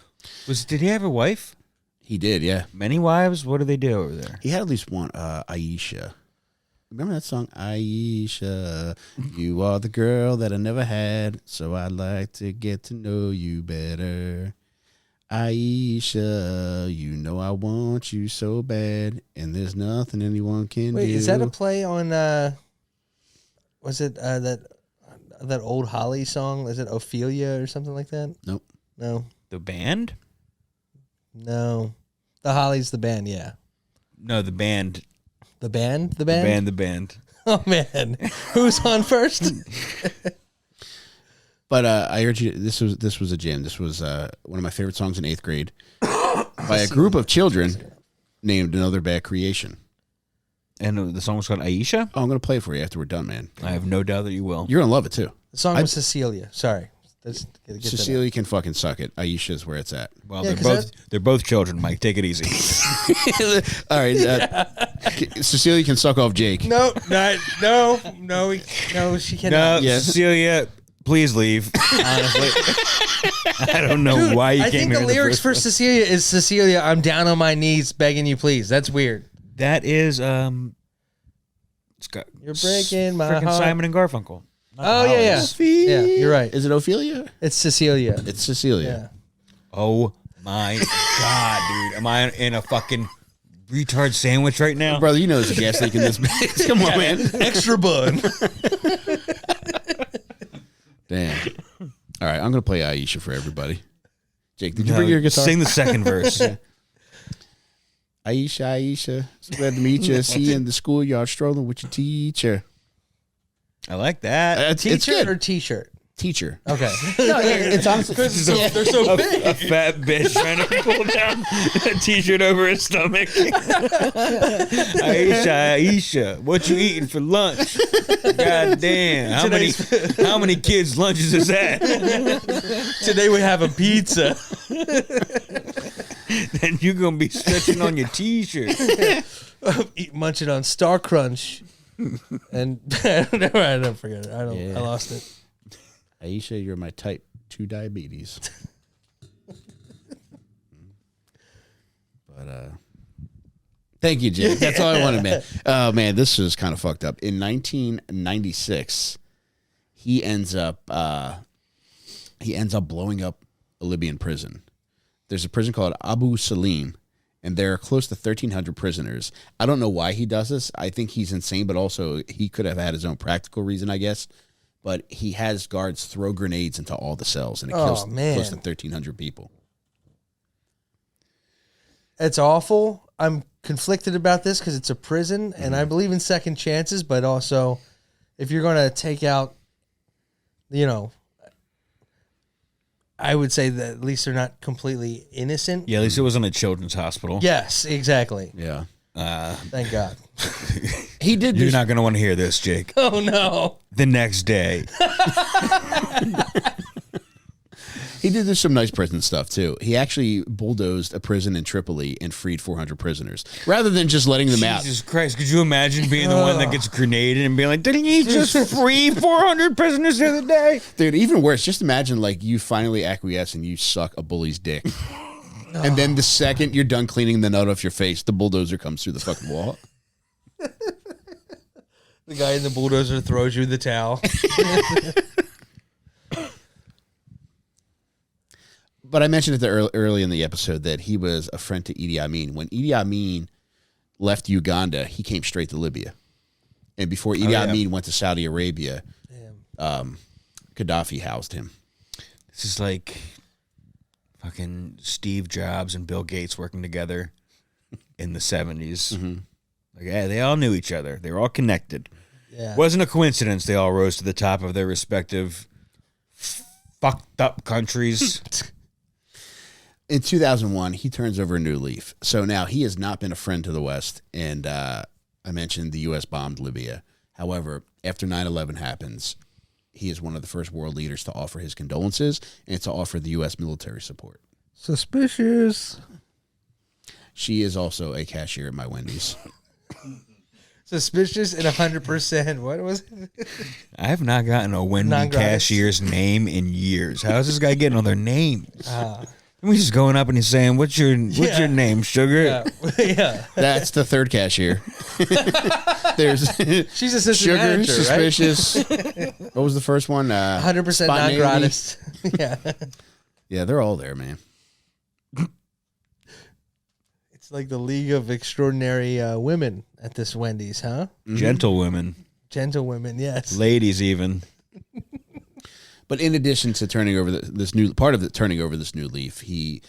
Did he have a wife?
He did, yeah.
Many wives? What do they do over there?
He had at least one, Aisha. Remember that song? Aisha, you are the girl that I never had, so I'd like to get to know you better. Aisha, you know I want you so bad, and there's nothing anyone can do.
Wait, is that a play on, was it that old Holly song? Is it Ophelia or something like that?
Nope.
No.
The band?
No. The Hollies, the band, yeah.
No, the band.
The band? The
The
band?
band.
Oh, man. Who's on first?
But I heard you. This was a jam. This was one of my favorite songs in 8th grade by a group of children named Another Bad Creation.
And the song was called Aisha?
Oh, I'm gonna play it for you after we're done, man.
I have no doubt that you will.
You're gonna love it too.
The song was Cecilia. Sorry. Let's get
Cecilia can fucking suck it. Aisha's where it's at.
Well,
Yeah,
they're both children, Mike. Take it easy.
All right, Cecilia can suck off Jake.
No, she cannot.
No,
Yes.
Cecilia, please leave. Honestly, I don't know
Dude,
why you
I
came
think
here.
the
in the
lyrics
first
for
place.
Cecilia is Cecilia, I'm down on my knees begging you please. That's weird.
That is it's got
You're breaking my
frickin'
heart.
Simon and Garfunkel. Not
Oh,
the
yeah,
Hollies.
yeah. Yeah, you're right.
Is it Ophelia?
It's Cecilia.
It's Cecilia.
Yeah.
Oh my god, dude! Am I in a fucking retard sandwich right now?
Brother, you know there's a gas leak in this place. Come on, man.
Extra bun.
Damn. All right, I'm gonna play Aisha for everybody. Jake, did you
No,
bring your guitar?
Sing the second verse.
Aisha, so glad to meet you. See you in the schoolyard strolling with your teacher.
I like that.
It's
T-shirt
good.
or T-shirt?
Teacher.
Okay.
It's honestly.
They're so big.
A fat bitch trying to pull down a t-shirt over his stomach. Aisha, what you eating for lunch? God damn. How many kids' lunches is that?
Today we have a pizza.
Then you're going to be stretching on your t-shirt.
Munching on Star Crunch. And I don't forget it. I lost it.
Aisha, you're my type 2 diabetes. But thank you, Jake. That's all I wanted, man. Oh man, this was kind of fucked up. In 1996, he ends up blowing up a Libyan prison. There's a prison called Abu Salim, and there are close to 1,300 prisoners. I don't know why he does this. I think he's insane, but also he could have had his own practical reason, I guess. But he has guards throw grenades into all the cells, and it kills close to 1,300 people.
It's awful. I'm conflicted about this because it's a prison, and I believe in second chances, but also if you're going to take out, I would say that at least they're not completely innocent.
Yeah, at least it wasn't a children's hospital.
Yes, exactly.
Yeah.
Thank God.
He did
You're
this.
not going to want to hear this, Jake.
Oh, no.
The next day.
He did do some nice prison stuff, too. He actually bulldozed a prison in Tripoli and freed 400 prisoners, rather than just letting them out.
Jesus Christ, could you imagine being the one that gets grenaded and being like, didn't you just free 400 prisoners the other day?
Dude, even worse, just imagine, like, you finally acquiesce and you suck a bully's dick. And then the second you're done cleaning the nut off your face, the bulldozer comes through the fucking wall.
The guy in the bulldozer throws you the towel.
But I mentioned it early in the episode that he was a friend to Idi Amin. When Idi Amin left Uganda, he came straight to Libya. And before Idi Amin went to Saudi Arabia, Gaddafi housed him.
This is like fucking Steve Jobs and Bill Gates working together in the 70s.
Mm-hmm.
Like, yeah, they all knew each other. They were all connected.
Yeah.
Wasn't a coincidence they all rose to the top of their respective fucked up countries.
In 2001, he turns over a new leaf. So now he has not been a friend to the West. And I mentioned the U.S. bombed Libya. However, after 9/11 happens, he is one of the first world leaders to offer his condolences and to offer the U.S. military support.
Suspicious.
She is also a cashier at my Wendy's.
Suspicious and 100%. What was it?
I have not gotten a Wendy
Non-gratis.
cashier's name in years. How is this guy getting all their names? He's just going up and he's saying, "What's your name, sugar?"
Yeah. Yeah.
That's the third cashier. There's
She's assistant
sugar,
manager,
suspicious. What was the first one?
100% non-gratis. Yeah.
Yeah, they're all there, man.
It's like the League of Extraordinary Women at this Wendy's, huh?
Gentle women,
Gentle women, yes.
ladies, even.
But in addition to turning over this new leaf, he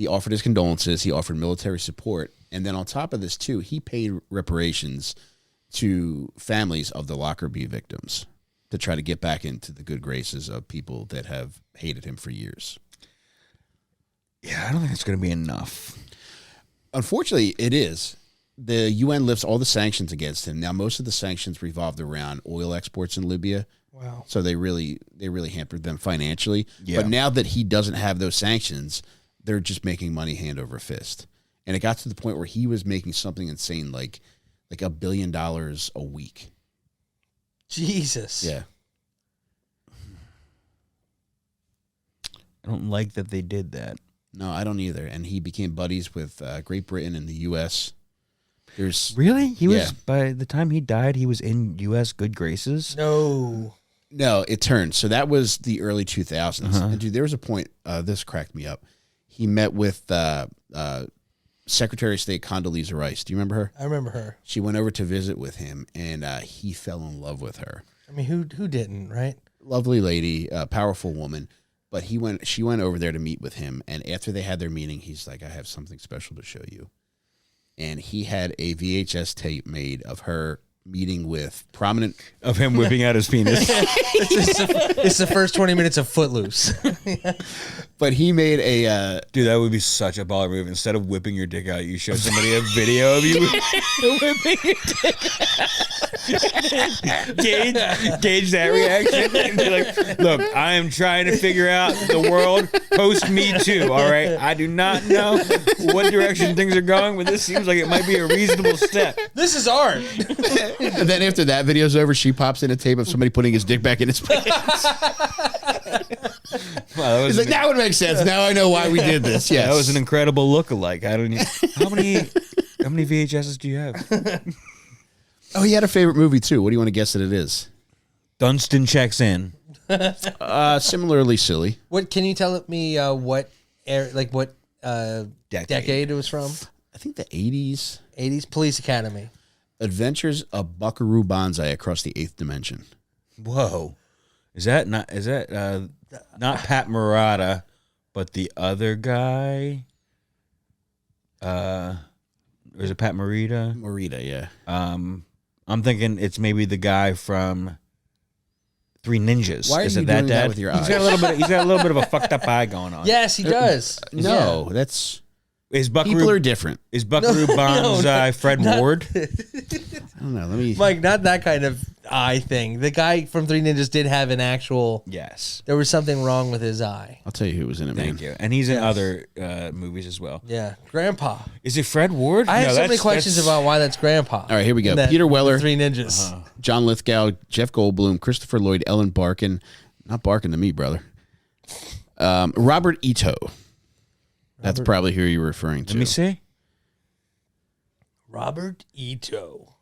offered his condolences. He offered military support, and then on top of this too, he paid reparations to families of the Lockerbie victims to try to get back into the good graces of people that have hated him for years.
Yeah, I don't think it's going to be enough.
Unfortunately, it is. The UN lifts all the sanctions against him. Now, most of the sanctions revolved around oil exports in Libya.
Wow.
So they really hampered them financially.
Yeah.
But now that he doesn't have those sanctions, they're just making money hand over fist. And it got to the point where he was making something insane like $1 billion a week.
Jesus.
Yeah.
I don't like that they did that.
No, I don't either. And he became buddies with Great Britain and the U.S. There's
Really? He
Yeah.
was, by the time he died, he was in U.S. good graces?
No.
No, it turned. So that was the early 2000s. And dude, there was a point, this cracked me up. He met with Secretary of State Condoleezza Rice. Do you remember her?
I remember her.
She went over to visit with him, and he fell in love with her.
I mean, who didn't, right?
Lovely lady, powerful woman. But she went over there to meet with him, and after they had their meeting, he's like, "I have something special to show you." And he had a VHS tape made of her meeting with prominent...
Of him whipping out his penis.
It's the first 20 minutes of Footloose.
But he made a...
Dude, that would be such a baller move. Instead of whipping your dick out, you show somebody a video of you whipping your dick out. Gauge that reaction and be like, "Look, I am trying to figure out the world post Me Too, all right? I do not know what direction things are going, but this seems like it might be a reasonable step."
This is art.
And then after that video's over, she pops in a tape of somebody putting his dick back in his pants.
Wow,
He's like, "That would make sense. Now I know why we did this." Yes.
that was an incredible look-alike. I don't even, how many VHSs do you have?
Oh, he had a favorite movie, too. What do you want to guess that it is?
Dunstan checks in.
Similarly silly.
What can you tell me? What decade it was from?
I think the 80s.
80s Police Academy.
Adventures of Buckaroo Banzai Across the Eighth Dimension.
Whoa, is that not Pat Morata, but the other guy? Or is it Pat Morita?
Morita, yeah.
I'm thinking it's maybe the guy from Three Ninjas.
Why are
is
you
it that
doing that
dad?
with your
He's got a little bit. He's got a little bit of a fucked up eye going on.
Yes, he does.
No, that's...
Is
People
Buckaroo
are different.
Is Buckaroo Banzai Fred Ward?
I don't know. Let me...
Mike, not that kind of eye thing. The guy from Three Ninjas did have an actual...
Yes.
There was something wrong with his eye.
I'll tell you who was in it, man.
Thank you. And he's in other movies as well.
Yeah. Grandpa.
Is it Fred Ward?
I have
No,
so many
that's-
questions about why that's Grandpa.
All right, here we go.
In that-
Peter Weller,
the Three Ninjas.
John Lithgow, Jeff Goldblum, Christopher Lloyd, Ellen Barkin. Not Barkin to me, brother. Robert Ito. That's probably who you're referring to.
Let me see.
Robert Ito.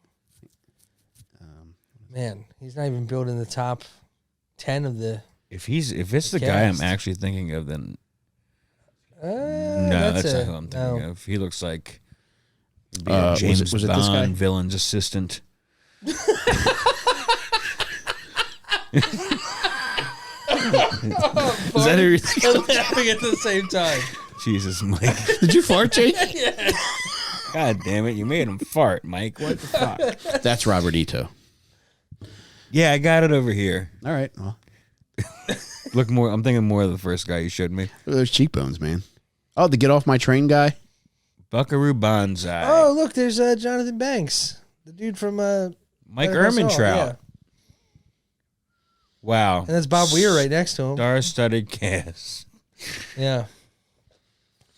Man, he's not even built in the top 10 of the...
If it's the guy I'm
cast.
actually thinking of, then no, that's not who I'm thinking of. He looks like he'd be a James
was it this guy?
Bond villain's assistant.
Is that who you're thinking?
We're laughing at the same time.
Jesus, Mike.
Did you fart, Jake?
God damn it. You made him fart, Mike. What the fuck?
That's Robert Ito.
Yeah, I got it over here.
All right. Well,
Look more. I'm thinking more of the first guy you showed me.
look at those cheekbones, man. Oh, the Get Off My Train guy?
Buckaroo Banzai.
Oh, look, there's Jonathan Banks. The dude from...
Mike
Better Call Saul,
Ehrmantraut.
yeah.
Wow.
And that's Bob Weir right next to him.
Star-studded cast.
Yeah.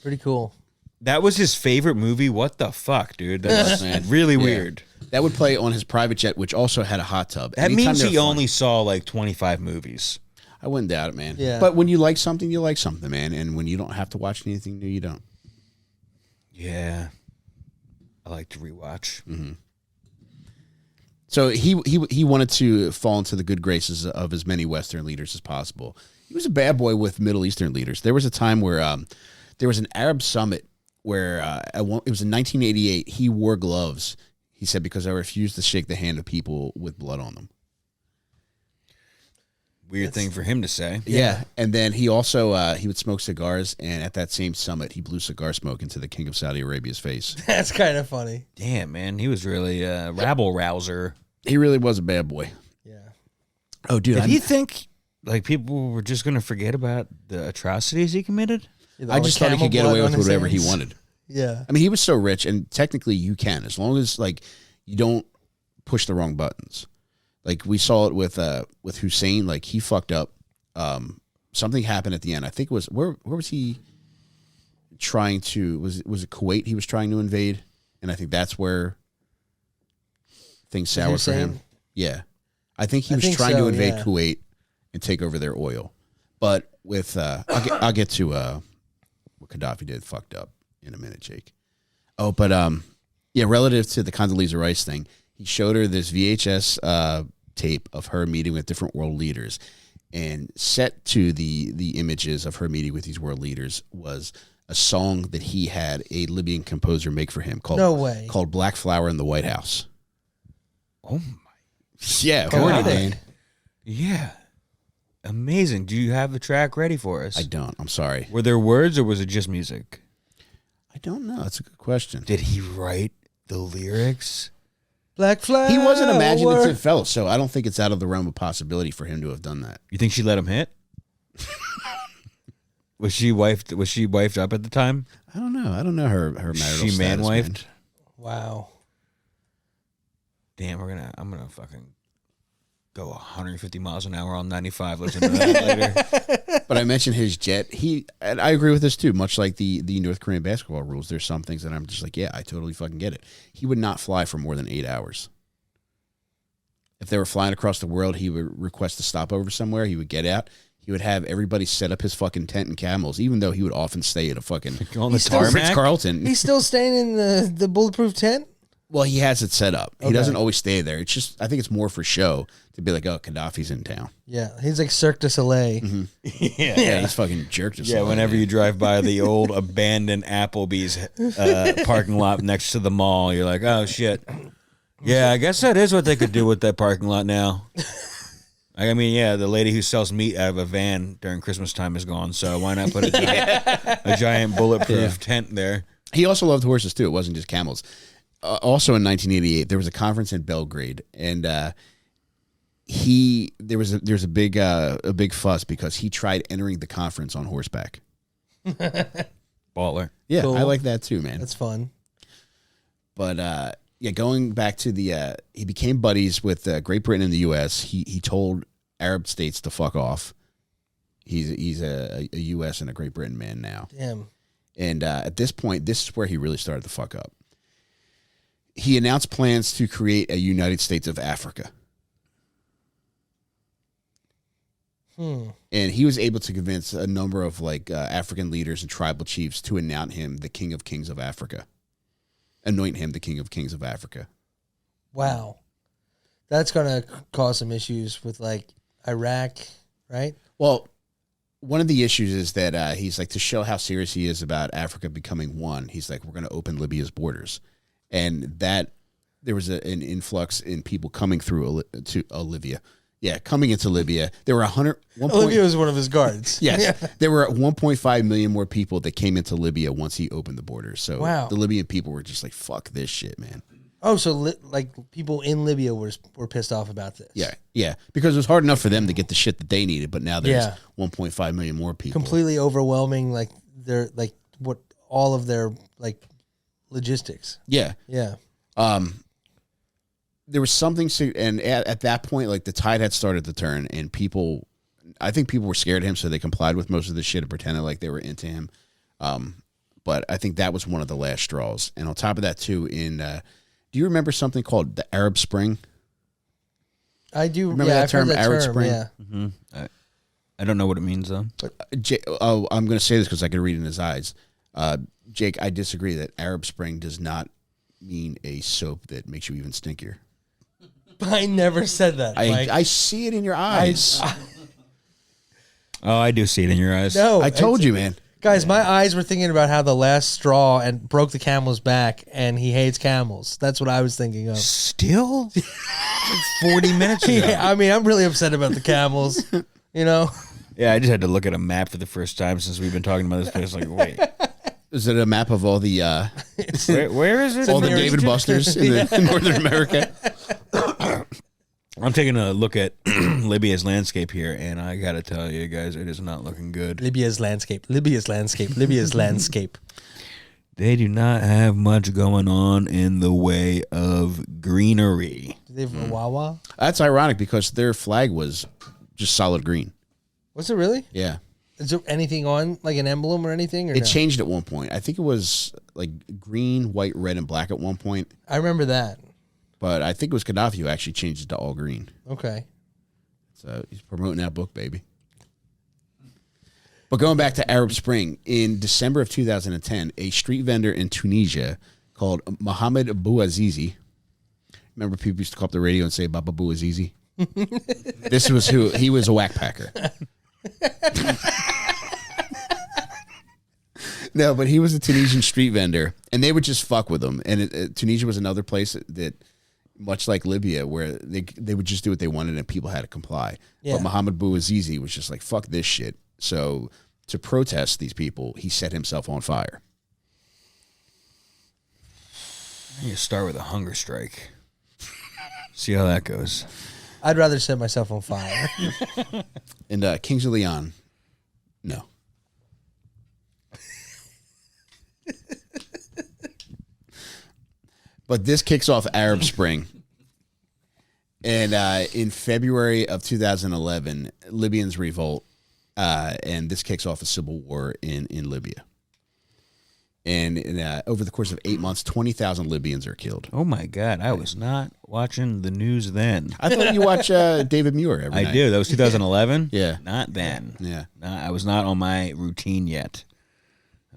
Pretty cool.
That was his favorite movie? What the fuck, dude? That's really weird.
That would play on his private jet, which also had a hot tub.
That
Anytime
means
they're
he
flying-
only saw like 25 movies.
I wouldn't doubt it, man.
Yeah.
But when you like something, you like something, man. And when you don't have to watch anything new, you don't.
Yeah. I like to rewatch.
Mm-hmm. So he wanted to fall into the good graces of as many Western leaders as possible. He was a bad boy with Middle Eastern leaders. There was a time where there was an Arab summit where it was in 1988. He wore gloves. He said, because I refused to shake the hand of people with blood on them.
Weird thing for him to say.
Yeah. And then he also, he would smoke cigars. And at that same summit, he blew cigar smoke into the king of Saudi Arabia's face.
That's kind of funny.
Damn, man. He was really a rabble rouser.
He really was a bad boy.
Yeah.
Oh, dude.
Did he think like people were just going to forget about the atrocities he committed?
I just thought he could get away with whatever he wanted.
Yeah.
I mean, he was so rich, and technically you can, as long as like you don't push the wrong buttons. Like we saw it with Hussein, like he fucked up. Something happened at the end. I think it was where was he trying to was it Kuwait he was trying to invade? And I think that's where things soured for him. Yeah. I think he was trying to invade Kuwait and take over their oil. But with I'll get to what Gaddafi did fucked up in a minute, Jake. Oh, but yeah, relative to the Condoleezza Rice thing, he showed her this VHS tape of her meeting with different world leaders, and set to the images of her meeting with these world leaders was a song that he had a Libyan composer make for him called Black Flower in the White House.
Oh my.
Yeah, horny, man.
Yeah. Amazing. Do you have the track ready for us?
I don't. I'm sorry.
Were there words or was it just music?
I don't know. That's a good question.
Did he write the lyrics?
Black Flower.
He was an imaginative fellow, so I don't think it's out of the realm of possibility for him to have done that.
You think she let him hit? Was she wifed up at the time?
I don't know. I don't know her marital
She
status,
man-wifed?
man.
Wow.
Damn, I'm gonna fucking go 150 miles an hour on 95. Listen to that later.
But I mentioned his jet. And I agree with this too. Much like the North Korean basketball rules, there's some things that I'm just like, yeah, I totally fucking get it. He would not fly for more than 8 hours. If they were flying across the world, he would request a stopover somewhere. He would get out. He would have everybody set up his fucking tent and camels, even though he would often stay at a fucking
on the tarmac?
Ritz-Carlton.
He's still staying in the bulletproof tent?
Well, he has it set up.
Okay.
He doesn't always stay there. It's just, I think it's more for show to be like, oh, Gaddafi's in town.
Yeah. He's like Cirque du Soleil.
Mm-hmm.
Yeah.
He's fucking jerked.
Yeah, whenever you drive by the old abandoned Applebee's parking lot next to the mall, you're like, oh, shit. Yeah, I guess that is what they could do with that parking lot now. I mean, yeah, the lady who sells meat out of a van during Christmas time is gone, so why not put a giant bulletproof tent there?
He also loved horses, too. It wasn't just camels. Also in 1988, there was a conference in Belgrade, and there was a big fuss because he tried entering the conference on horseback.
Baller.
Yeah,
Cool.
I like that too, man.
That's fun.
But yeah, going back to he became buddies with Great Britain and the U.S. He told Arab states to fuck off. He's a U.S. and a Great Britain man now.
Damn.
And at this point, this is where he really started to fuck up. He announced plans to create a United States of Africa. And he was able to convince a number of African leaders and tribal chiefs to anoint him the King of Kings of Africa. Anoint him the King of Kings of Africa.
Wow. That's going to cause some issues with Iraq, right?
Well, one of the issues is that he's like, to show how serious he is about Africa becoming one, he's like, we're going to open Libya's borders. And that there was an influx in people coming through to Libya. Yeah, coming into Libya. There were 100.
Libya was one of his guards.
Yes. There were 1.5 million more people that came into Libya once he opened the borders. So
wow.
The Libyan people were just like, fuck this shit, man.
Oh, so people in Libya were pissed off about this.
Yeah. Because it was hard enough for them to get the shit that they needed, but now there's 1.5 million more people.
Completely overwhelming, all of their logistics.
Yeah.
Yeah.
There was something, and at that point, the tide had started to turn, and I think people were scared of him, so they complied with most of the shit and pretended like they were into him. But I think that was one of the last straws. And on top of that, too, in Do you remember something called the Arab Spring?
I do.
Remember that term, Arab Spring?
Yeah.
I don't know what it means though.
I'm going to say this because I can read in his eyes. Jake, I disagree that Arab Spring does not mean a soap that makes you even stinkier.
I never said that.
I see it in your eyes.
Oh, I do see it in your eyes.
No,
I told you, man.
Guys, my eyes were thinking about how the last straw and broke the camel's back, and he hates camels. That's what I was thinking of.
Still? It's like 40 minutes ago.
Yeah, I mean, I'm really upset about the camels. You know?
Yeah, I just had to look at a map for the first time since we've been talking about this place. Like, wait.
Is it a map of all the
Where is it?
all the Dave and Busters in Northern America?
I'm taking a look at Libya's landscape here, and I got to tell you guys, it is not looking good.
Libya's landscape. Libya's landscape. Libya's landscape.
They do not have much going on in the way of greenery.
Do they have a Wawa?
That's ironic because their flag was just solid green.
Was it really?
Yeah.
Is there anything on, like an emblem or anything? Or
It
no?
changed at one point. I think it was like green, white, red, and black at one point.
I remember that.
But I think it was Gaddafi who actually changed it to all green.
Okay.
So he's promoting that book, baby. But going back to Arab Spring, in December of 2010, a street vendor in Tunisia called Mohammed Bouazizi. Remember people used to call up the radio and say Baba Bouazizi? This was who he was a whack packer. No, but he was a Tunisian street vendor, and they would just fuck with him. And Tunisia was another place that, much like Libya, where they would just do what they wanted and people had to comply.
Yeah.
But Mohammed Bouazizi was just like, fuck this shit. So to protest these people, he set himself on fire.
You start with a hunger strike. See how that goes.
I'd rather set myself on fire.
And Kings of Leon, no. But this kicks off Arab Spring. And in February of 2011, Libyans revolt, and this kicks off a civil war in Libya. And over the course of 8 months, 20,000 Libyans are killed.
Oh, my God. I was not watching the news then.
I thought you watch David Muir every night.
I do. That was 2011?
Yeah.
Not then.
Yeah.
No, I was not on my routine yet.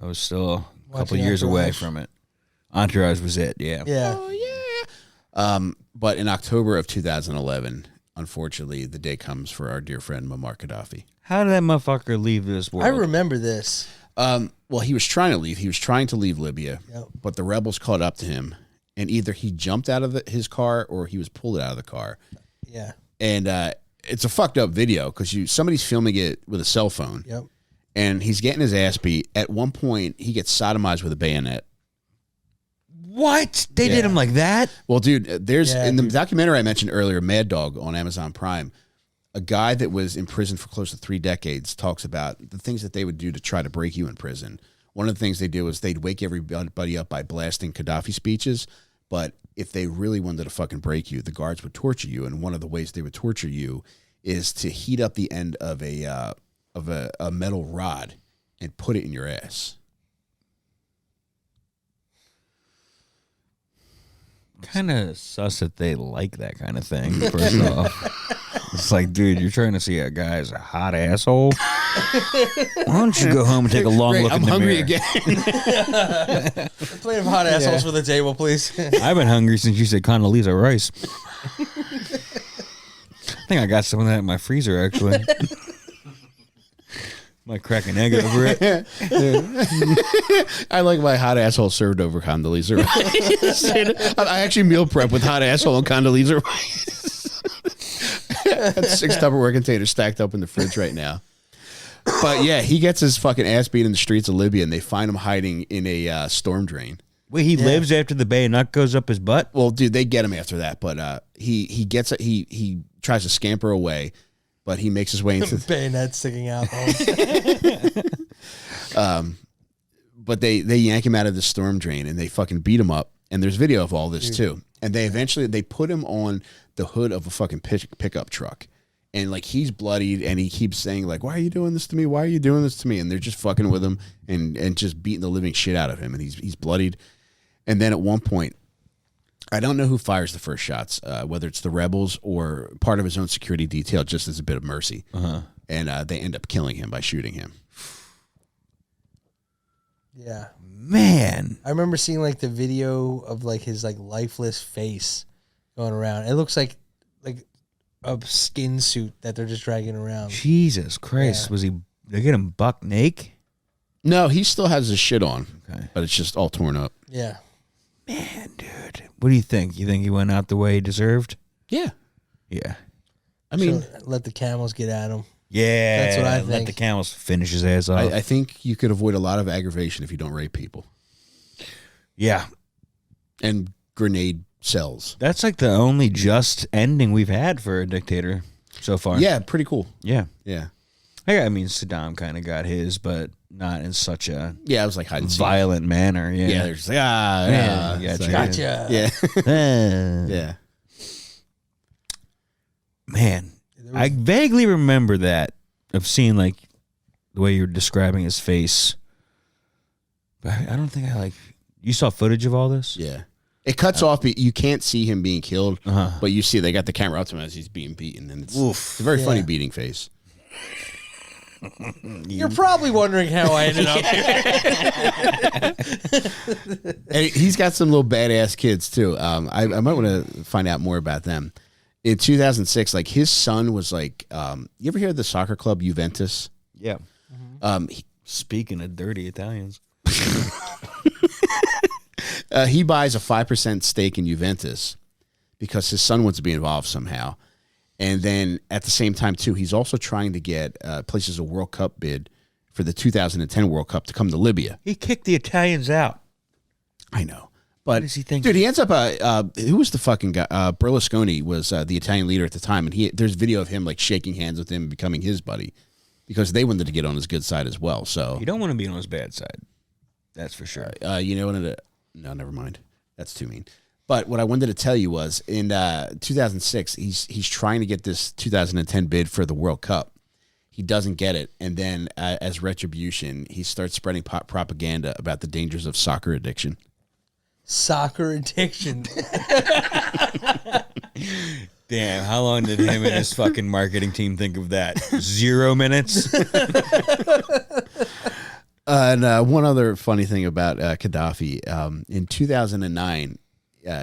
I was still a couple
Watching
years away
Entourage.
from it. Entourage was it, yeah.
Yeah.
Oh, yeah. But in October of 2011, unfortunately, the day comes for our dear friend Muammar Gaddafi.
How did that motherfucker leave this world?
I remember this.
Well, he was trying to leave. He was trying to leave Libya,
Yep.
but the rebels caught up to him, and either he jumped out of his car or he was pulled out of the car.
Yeah.
And it's a fucked up video because somebody's filming it with a cell phone,
Yep.
and he's getting his ass beat. At one point, he gets sodomized with a bayonet.
What? They did
Yeah.
him like that?
Well, dude, there's
Yeah,
in the
dude.
documentary I mentioned earlier, Mad Dog on Amazon Prime, a guy that was in prison for close to 3 decades talks about the things that they would do to try to break you in prison. One of the things they do is they'd wake everybody up by blasting Gaddafi speeches, but if they really wanted to fucking break you, the guards would torture you, and one of the ways they would torture you is to heat up the end of a metal rod and put it in your ass.
Kind of sus that they like that kind of thing, first off. It's like, dude, you're trying to see a guy's a hot asshole? Why don't you go home and take a long
Great,
look
I'm
in the
hungry
mirror?
again.
A plate of hot assholes for the table, please.
I've been hungry since you said Condoleezza Rice. I think I got some of that in my freezer, actually. Might crack an egg over it.
I like my hot asshole served over Condoleezza Rice. I actually meal prep with hot asshole and Condoleezza Rice. That's 6 Tupperware containers stacked up in the fridge right now. But yeah, he gets his fucking ass beat in the streets of Libya, and they find him hiding in a storm drain.
Wait, he lives after the bayonet goes up his butt?
Well, dude, they get him after that, but he tries to scamper away, but he makes his way into
Bayonet sticking out.
but they yank him out of the storm drain and they fucking beat him up. And there's video of all this too. And they eventually put him on the hood of a fucking pickup truck. And like he's bloodied and he keeps saying like, why are you doing this to me? Why are you doing this to me? And they're just fucking with him and just beating the living shit out of him. And he's bloodied. And then at one point, I don't know who fires the first shots, whether it's the rebels or part of his own security detail, just as a bit of mercy. And they end up killing him by shooting him.
Yeah.
Man.
I remember seeing like the video of like his like lifeless face going around. It looks like a skin suit that they're just dragging around.
Jesus Christ.
Yeah.
Was he, they get him buck naked?
No, he still has his shit on,
Okay.
but it's just all torn up.
Yeah.
Man, dude. What do you think? You think he went out the way he deserved?
Yeah.
Yeah.
I mean,
So let the camels get at him.
Yeah.
That's what I
Let
think.
the camels finish his ass off.
I think you could avoid a lot of aggravation if you don't rape people.
Yeah.
And grenade cells.
That's like the only just ending we've had for a dictator so far.
Yeah, pretty cool.
Yeah.
Yeah.
I mean, Saddam kind of got his, but not in such a
Yeah, it was like hide and seek.
violent manner.
Yeah,
Yeah.
they're just like,
Yeah,
it's
gotcha.
like-
Gotcha.
Yeah. Yeah.
Man, I vaguely remember that of seeing like the way you're describing his face. But I don't think I like. You saw footage of all this?
Yeah. It cuts off, but you can't see him being killed,
Uh-huh.
but you see they got the camera up to him as he's being beaten, and it's
Oof.
a very
Yeah.
funny beating face.
You're probably wondering how I ended up here.
And he's got some little badass kids too. I might want to find out more about them. In 2006, like his son was like, you ever hear of the soccer club Juventus?
Yeah.
He,
Speaking of dirty Italians.
he buys a 5% stake in Juventus because his son wants to be involved somehow. And then at the same time, too, he's also trying to get places a World Cup bid for the 2010 World Cup to come to Libya.
He kicked the Italians out.
I know. But,
does he think?
dude, he ends up, who was the fucking guy? Berlusconi was the Italian leader at the time. And there's video of him like shaking hands with him and becoming his buddy because they wanted to get on his good side as well. So,
You don't want to be on his bad side. That's for sure.
you know what? No, never mind. That's too mean. But what I wanted to tell you was in 2006, he's trying to get this 2010 bid for the World Cup. He doesn't get it. And then as retribution, he starts spreading propaganda about the dangers of soccer addiction.
Soccer addiction.
Damn, how long did him and his fucking marketing team think of that? 0 minutes?
And one other funny thing about Gaddafi, in 2009,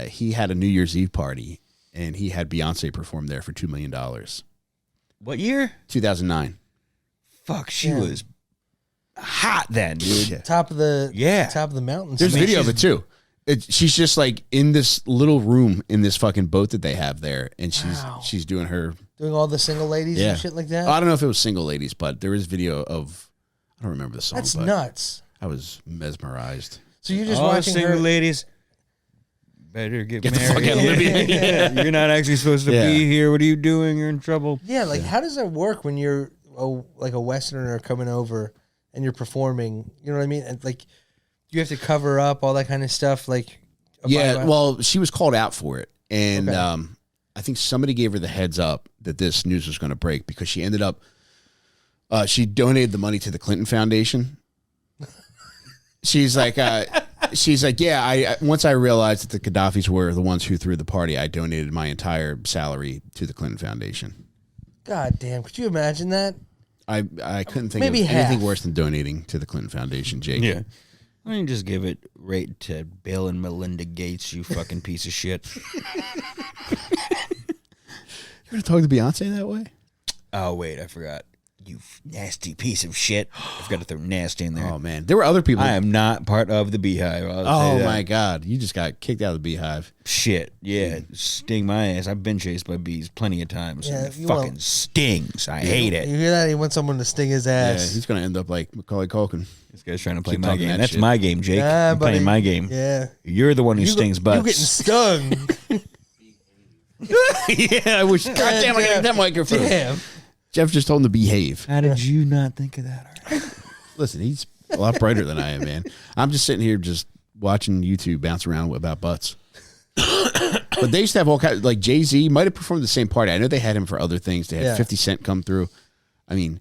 he had a New Year's Eve party, and he had Beyonce perform there for $2 million.
What year?
2009.
Fuck, she
Yeah.
was hot then, dude.
Yeah.
top of the mountain.
There's
Man,
video of it too. She's just like in this little room in this fucking boat that they have there, and
Wow.
she's doing her.
doing all the single ladies
Yeah.
and shit like that.
I don't know if it was single ladies, but there is video of. I don't remember the song.
That's
but
nuts.
I was mesmerized.
So you're just
All
watching
single
her.
lady better get
Get the
married.
fuck out of Libya.
Yeah, you're not actually supposed to
Yeah.
be here. What are you doing? You're in trouble.
Yeah, like how does that work when you're like a Westerner coming over and you're performing? You know what I mean? And like you have to cover up all that kind of stuff. Like
Yeah, well, she was called out for it, and
Okay.
I think somebody gave her the heads up that this news was going to break because she ended up. She donated the money to the Clinton Foundation. She's like, yeah. I once I realized that the Gaddafis were the ones who threw the party, I donated my entire salary to the Clinton Foundation.
God damn, could you imagine that?
I couldn't think
Maybe
of anything
half.
worse than donating to the Clinton Foundation, Jake.
Yeah. I mean, just give it right to Bill and Melinda Gates, you fucking piece of shit.
You gonna talk to Beyonce that way?
Oh, wait, I forgot. You nasty piece of shit. I forgot to throw nasty in there.
Oh man, there were other people.
I am not part of the beehive. I'll tell
Oh
you that.
my god, you just got kicked out of the beehive.
Shit, yeah, sting my ass. I've been chased by bees plenty of times.
Yeah,
It
you
fucking
won't.
stings. I hate it.
You hear that? He wants someone to sting his
Yeah,
ass.
he's gonna end up like Macaulay Culkin.
This guy's trying to play
Keep
my
talking
game.
that
That's
shit.
my game, Jake.
Nah,
I'm playing
buddy.
my game.
Yeah.
You're the one who stings
You
butts.
getting stung.
Yeah, I wish. God damn, I got that microphone.
Damn.
Jeff just told him to behave.
How did you not think of that?
Listen, he's a lot brighter than I am, man. I'm just sitting here just watching YouTube bounce around about butts. But they used to have all kinds, like Jay-Z might have performed the same party. I know they had him for other things. They had
Yeah.
50 Cent come through. I mean,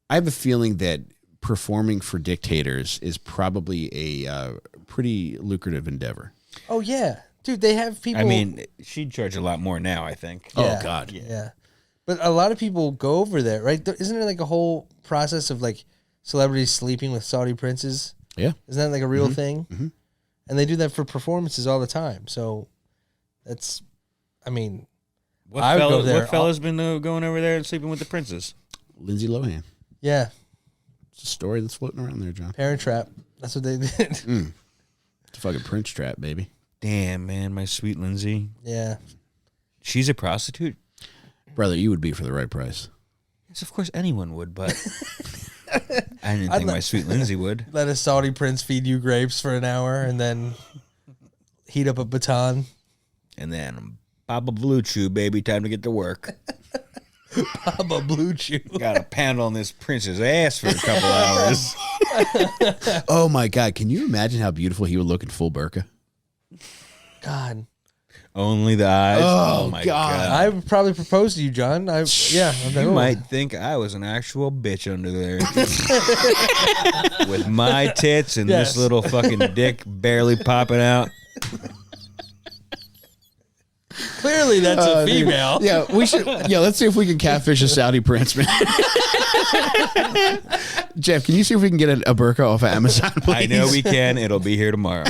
I have a feeling that performing for dictators is probably a pretty lucrative endeavor.
Oh yeah. Dude, they have people.
I mean, she'd charge a lot more now, I think.
Oh, God.
Yeah. But a lot of people go over there, right? Isn't there like a whole process of like celebrities sleeping with Saudi princes?
Yeah.
Isn't that like a real thing? Mm-hmm. And they do that for performances all the time. So that's, I mean, I would go there.
What fella's been going over there and sleeping with the princes?
Lindsay Lohan.
Yeah.
It's a story that's floating around there, John.
Parent Trap. That's what they did.
It's a fucking Prince trap, baby.
Damn, man, my sweet Lindsay.
Yeah.
She's a prostitute?
Brother, you would be for the right price.
Yes, of course anyone would, but I didn't think my sweet Lindsay would.
Let a Saudi prince feed you grapes for an hour and then heat up a baton.
And then Baba Blue Chew, baby, time to get to work.
Baba Blue Chew.
Got to pound on this prince's ass for a couple hours.
Oh, my God. Can you imagine how beautiful he would look in full burqa?
God.
Only the eyes.
Oh,
my
God.
I would probably propose to you, John. I'm
You might think I was an actual bitch under there. With my tits and this little fucking dick barely popping out.
Clearly, that's a female.
Dude. Yeah, we should. Yeah, let's see if we can catfish a Saudi prince, man. Jeff, can you see if we can get a burqa off of Amazon, please?
I know we can. It'll be here tomorrow.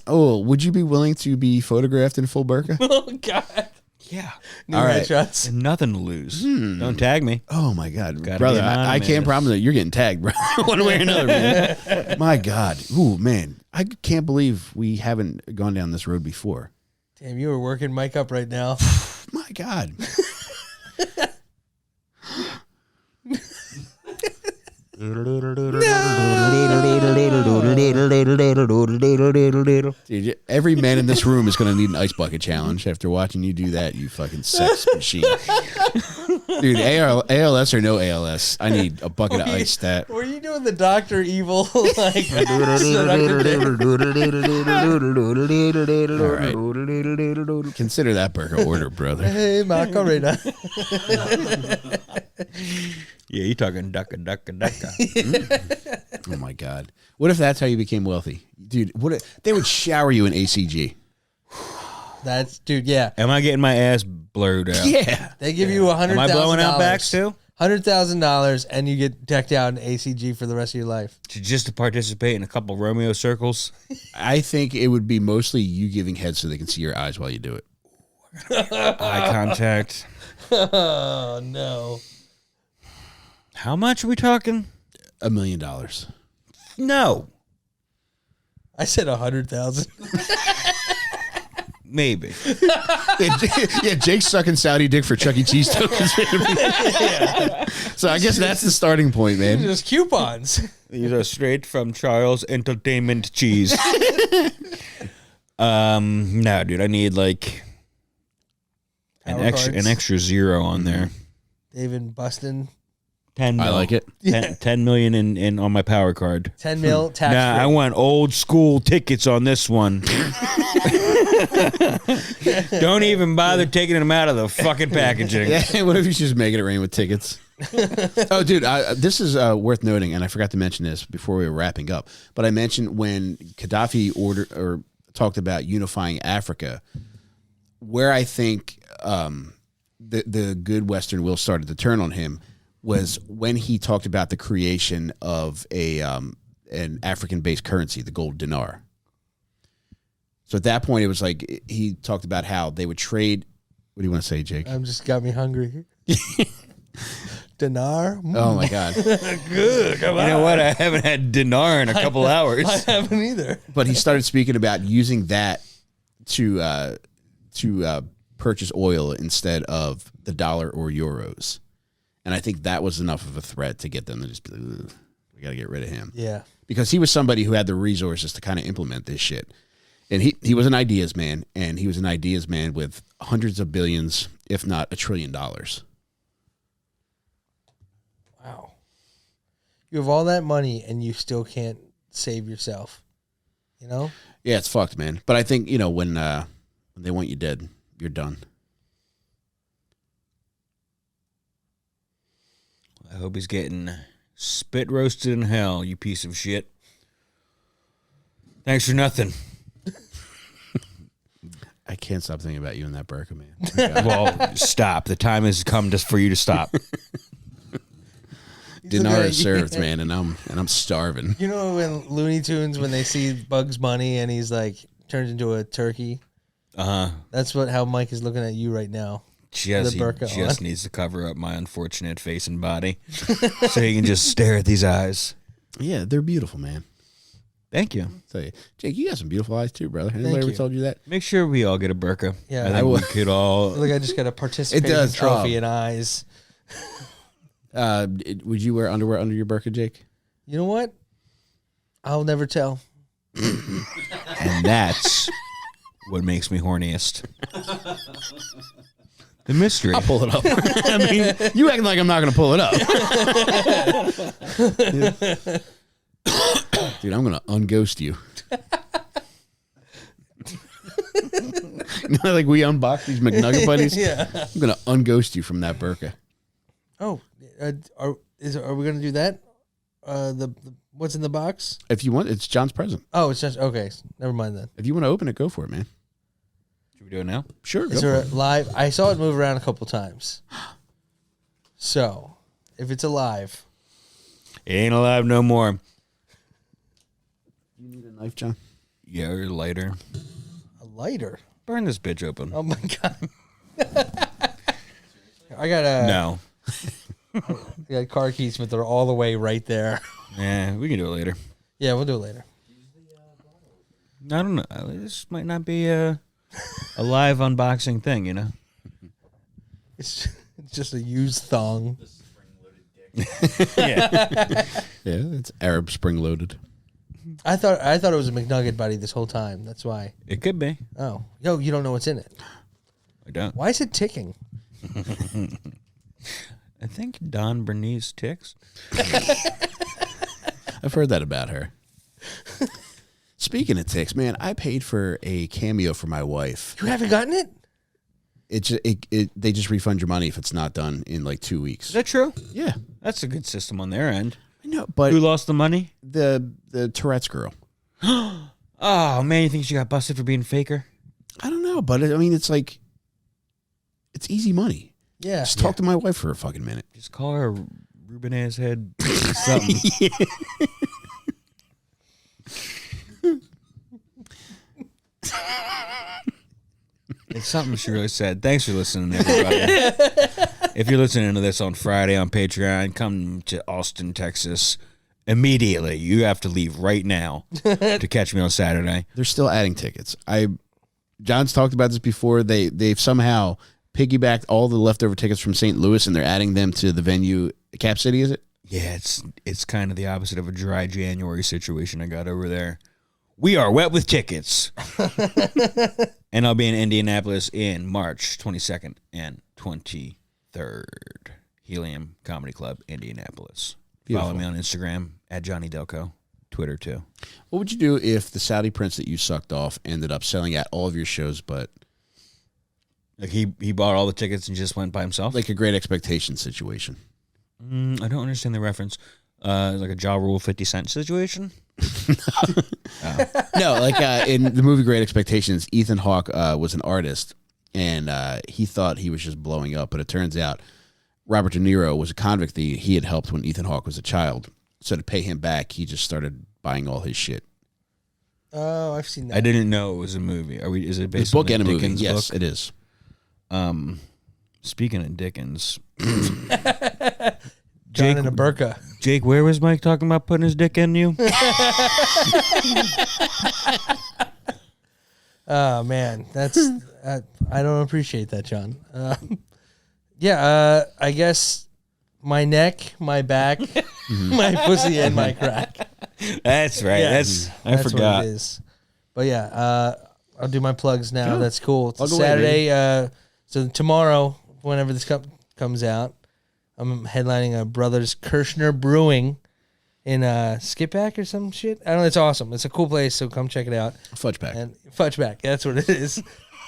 Oh, would you be willing to be photographed in full burqa?
Oh, God.
Yeah.
New
All right.
headshots.
And nothing to lose. Don't tag me.
Oh, my God.
Gotta
Brother,
be
I can't
anonymous.
promise that you're getting tagged, bro. One way or another, man. My God. Ooh, man. I can't believe we haven't gone down this road before.
Damn, you were working Mike up right now.
My God. Dude, every man in this room is going to need an ice bucket challenge after watching you do that, you fucking sex machine. Dude, ALS or no ALS, I need a bucket of ice stat.
Were you doing the Dr. Evil? Like,
All right. Consider that burger order, brother.
hey, Macarena.
Yeah, you talking ducka, ducka, ducka.
Oh, my God. What if that's how you became wealthy? Dude, they would shower you in ACG.
That's, dude, yeah.
Am I getting my ass blurred out?
Yeah.
They give you $100,000.
Am I blowing out backs too?
$100,000 and you get decked out in ACG for the rest of your life.
Just to participate in a couple Romeo circles?
I think it would be mostly you giving head so they can see your eyes while you do it.
Eye contact.
Oh, no.
How much are we talking?
$1 million.
No.
I said 100,000.
Maybe.
Yeah, Jake's sucking Saudi dick for Chuck E. Cheese tokens. So I guess that's the starting point, man.
Just coupons.
These are straight from Charles Entertainment Cheese. No, dude, I need like an extra zero on there.
David Bustin.
10 mil.
I like it.
10 million in on my power card.
10 mil tax
Nah, I want old school tickets on this one. Don't even bother taking them out of the fucking packaging.
Yeah, what if you just making it rain with tickets? Oh, dude, this is worth noting, and I forgot to mention this before we were wrapping up. But I mentioned when Gaddafi talked about unifying Africa, where I think the good Western will started to turn on him was when he talked about the creation of an African-based currency, the gold dinar. So at that point, it was like he talked about how they would trade. What do you want to say, Jake?
Just got me hungry. Dinar?
Oh, my God.
Good. Come on.
You know what? I haven't had dinar in a couple hours.
I haven't either.
But he started speaking about using that to purchase oil instead of the dollar or euros. And I think that was enough of a threat to get them to just be like, we got to get rid of him.
Yeah.
Because he was somebody who had the resources to kind of implement this shit. And he was an ideas man, and he was an ideas man with hundreds of billions, if not $1 trillion.
Wow. You have all that money and you still can't save yourself. You know?
Yeah, it's fucked, man. But I think, when they want you dead, you're done.
I hope he's getting spit roasted in hell, you piece of shit. Thanks for nothing.
can't stop thinking about you in that burqa, man. Okay.
Well, stop. The time has come just for you to stop.
Dinner is served, man, and I'm starving.
You know when Looney Tunes, when they see Bugs Bunny and he's like turns into a turkey? That's how Mike is looking at you right now.
He just needs to cover up my unfortunate face and body so he can just stare at these eyes.
Yeah, they're beautiful, man.
Thank you.
I'll tell you. Jake, you got some beautiful eyes too, brother. Anybody ever told you that?
Make sure we all get a burqa.
Yeah.
I think we could all...
Look, I just got a participating trophy in eyes.
Would you wear underwear under your burqa, Jake?
You know what? I'll never tell.
And that's what makes me horniest. The mystery.
I'll pull it up. I mean, you acting like I'm not going to pull it up. Dude, I'm going to unghost you. You know, like we unbox these McNugget buddies?
Yeah.
I'm going to unghost you from that burqa.
Oh, are we going to do that? What's in the box?
If you want, it's John's present.
Oh, it's just, okay. Never mind then.
If you want to open it, go for it, man.
Should we do it now?
Sure,
Is there a live? I saw it move around a couple times. So, if it's alive.
It ain't alive no more.
You need a knife, John?
Yeah, or a lighter.
A lighter?
Burn this bitch open.
Oh my God. I got a...
No.
I got car keys, but they're all the way right there.
Yeah, we can do it later.
Yeah, we'll do it later.
I don't know. This might not be a live unboxing thing, you know?
It's just a used thong.
Yeah.
Yeah, it's Arab spring-loaded.
I thought it was a McNugget buddy this whole time. That's why.
It could be.
Oh. Yo, you don't know what's in it.
I don't.
Why is it ticking?
I think Don Bernice ticks.
I've heard that about her. Speaking of ticks, man, I paid for a cameo for my wife.
You haven't gotten it?
They just refund your money if it's not done in like 2 weeks.
Is that true?
Yeah,
That's a good system on their end.
I know, but
Who lost the money?
the Tourette's girl.
Oh, man, you think she got busted for being faker?
I don't know, but I mean, it's like it's easy money.
Yeah.
Just talk to my wife for a fucking minute.
Just call her a Ruben ass head something. It's something she really said. Thanks for listening, everybody. If you're listening to this on Friday on Patreon, come to Austin, Texas. Immediately. You have to leave right now to catch me on Saturday.
They're still adding tickets. John's talked about this before. They've somehow piggybacked all the leftover tickets from St. Louis, and they're adding them to the venue. Cap City, is it?
Yeah, it's kind of the opposite of a dry January situation I got over there. We are wet with tickets. And I'll be in Indianapolis in March 22nd and 23rd. Helium Comedy Club, Indianapolis.
Beautiful.
Follow me on Instagram at Johnny Delco. Twitter, too.
What would you do if the Saudi prince that you sucked off ended up selling out all of your shows, but
Like he bought all the tickets and just went by himself?
like a Great Expectations situation?
I don't understand the reference. Like a Ja Rule 50 Cent situation?
No, like in the movie Great Expectations, Ethan Hawke was an artist, and he thought he was just blowing up, but it turns out Robert De Niro was a convict that he had helped when Ethan Hawke was a child. So to pay him back, he just started buying all his shit.
Oh, I've seen that.
I didn't know it was a movie. Is it
It's
based
a
on
book
the
and a movie.
Dickens
Yes,
book?
it is.
Speaking of Dickens,
John in a burqa.
Jake, where was Mike talking about putting his dick in you?
Oh man, that's I don't appreciate that, John. Yeah, I guess my neck, my back, my pussy, and my crack.
That's right.
Yeah.
I forgot.
What it is. But yeah, I'll do my plugs now.
Go.
That's cool. It's
Plug away,
Saturday. So tomorrow, whenever this comes out, I'm headlining a Brothers Kirshner Brewing in Skipback or some shit. I don't know. It's awesome. It's a cool place. So come check it out.
Fudge pack.
And Fudgeback. That's what it is.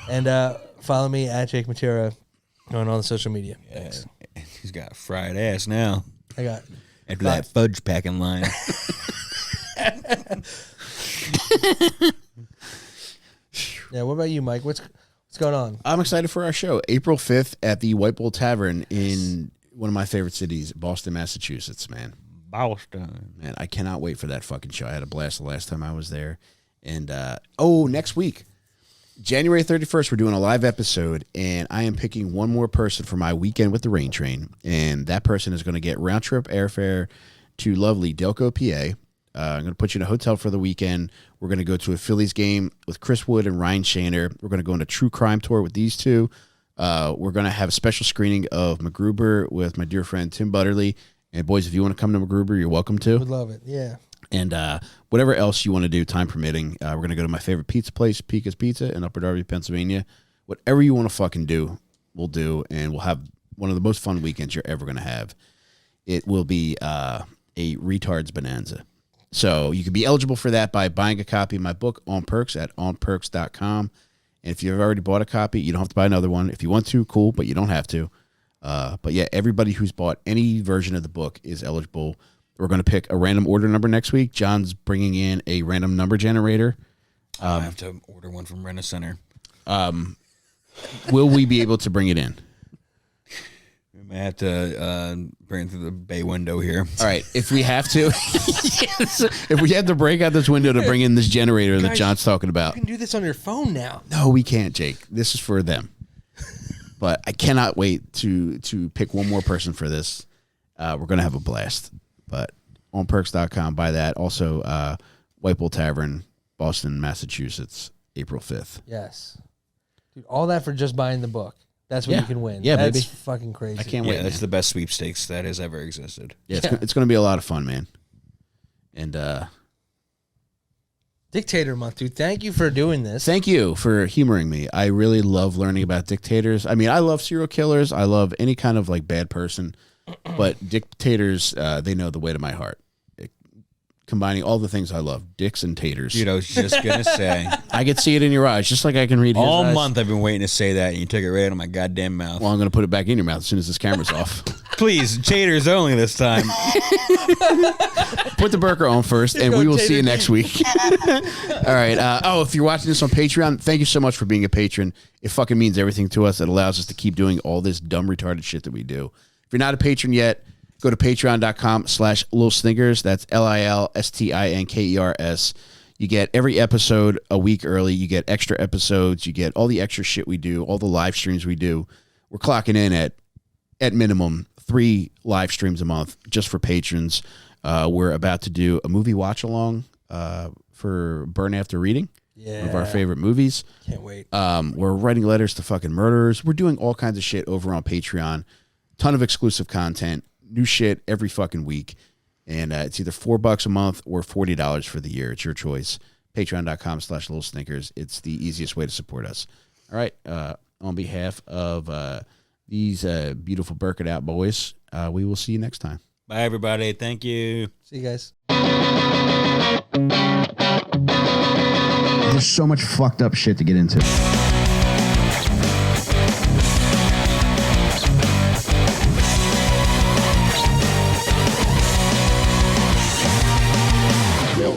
And follow me at Jake Matera on all the social media. Thanks.
He's got a fried ass now.
I got.
After that fudge packing line.
Yeah. What about you, Mike? What's going on?
I'm excited for our show, April 5th at the White Bull Tavern in one of my favorite cities, Boston, Massachusetts, man.
Boston.
Man, I cannot wait for that fucking show. I had a blast the last time I was there. And, next week, January 31st, we're doing a live episode, and I am picking one more person for my weekend with the Rain Train. And that person is going to get round trip airfare to lovely Delco, PA. I'm going to put you in a hotel for the weekend. We're going to go to a Phillies game with Chris Wood and Ryan Shaner. We're going to go on a true crime tour with these two. We're going to have a special screening of MacGruber with my dear friend Tim Butterly. And boys, if you want to come to MacGruber, you're welcome to.
Would love it. Yeah.
And whatever else you want to do, time permitting, we're going to go to my favorite pizza place, Pika's Pizza in Upper Darby, Pennsylvania. Whatever you want to fucking do, we'll do. And we'll have one of the most fun weekends you're ever going to have. It will be a retards bonanza. So you can be eligible for that by buying a copy of my book, On Perks, at onperks.com. And if you've already bought a copy, you don't have to buy another one. If you want to, cool, but you don't have to. But yeah, everybody who's bought any version of the book is eligible. We're going to pick a random order number next week. John's bringing in a random number generator.
I have to order one from Rent-A-Center.
Will we be able to bring it in?
We may have to bring it through the bay window here.
All right, if we have to, if we have to break out this window to bring in this generator that John's talking about.
You can do this on your phone now.
No, we can't, Jake. This is for them. But I cannot wait to pick one more person for this. We're going to have a blast. But onperks.com, buy that. Also, White Bull Tavern, Boston, Massachusetts, April 5th.
Yes. Dude, all that for just buying the book. That's what you can win.
Yeah,
That's
baby.
fucking crazy.
I can't wait.
That's
man.
the best sweepstakes that has ever existed.
Yeah, it's going to be a lot of fun, man. And
Dictator month, dude. Thank you for doing this.
thank you for humoring me. I really love learning about dictators. I mean, I love serial killers. I love any kind of like bad person. But dictators, they know the way to my heart. Combining all the things I love, dicks and taters.
Dude, I was just going to say.
I can see it in your eyes, just like I can read his
All
eyes.
month I've been waiting to say that, and you took it right out of my goddamn mouth.
Well, I'm going to put it back in your mouth as soon as this camera's off.
Please, taters only this time.
Put the burger on first, and we will see you next week. All right. If you're watching this on Patreon, thank you so much for being a patron. It fucking means everything to us. It allows us to keep doing all this dumb, retarded shit that we do. If you're not a patron yet, go to patreon.com/LilStinkers. That's LILSTINKERS. You get every episode a week early. You get extra episodes. You get all the extra shit we do, all the live streams we do. We're clocking in at minimum 3 live streams a month just for patrons. We're about to do a movie watch along for Burn After Reading.
Yeah.
One of our favorite movies.
Can't wait.
We're writing letters to fucking murderers. We're doing all kinds of shit over on Patreon. Ton of exclusive content. New shit every fucking week. And it's either $4 a month or $40 for the year. It's your choice. Patreon.com/LilStinkers. It's the easiest way to support us. All right. On behalf of these beautiful Burk It Out boys, we will see you next time.
Bye, everybody. Thank you.
See you guys.
There's so much fucked up shit to get into.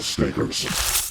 Stinkers.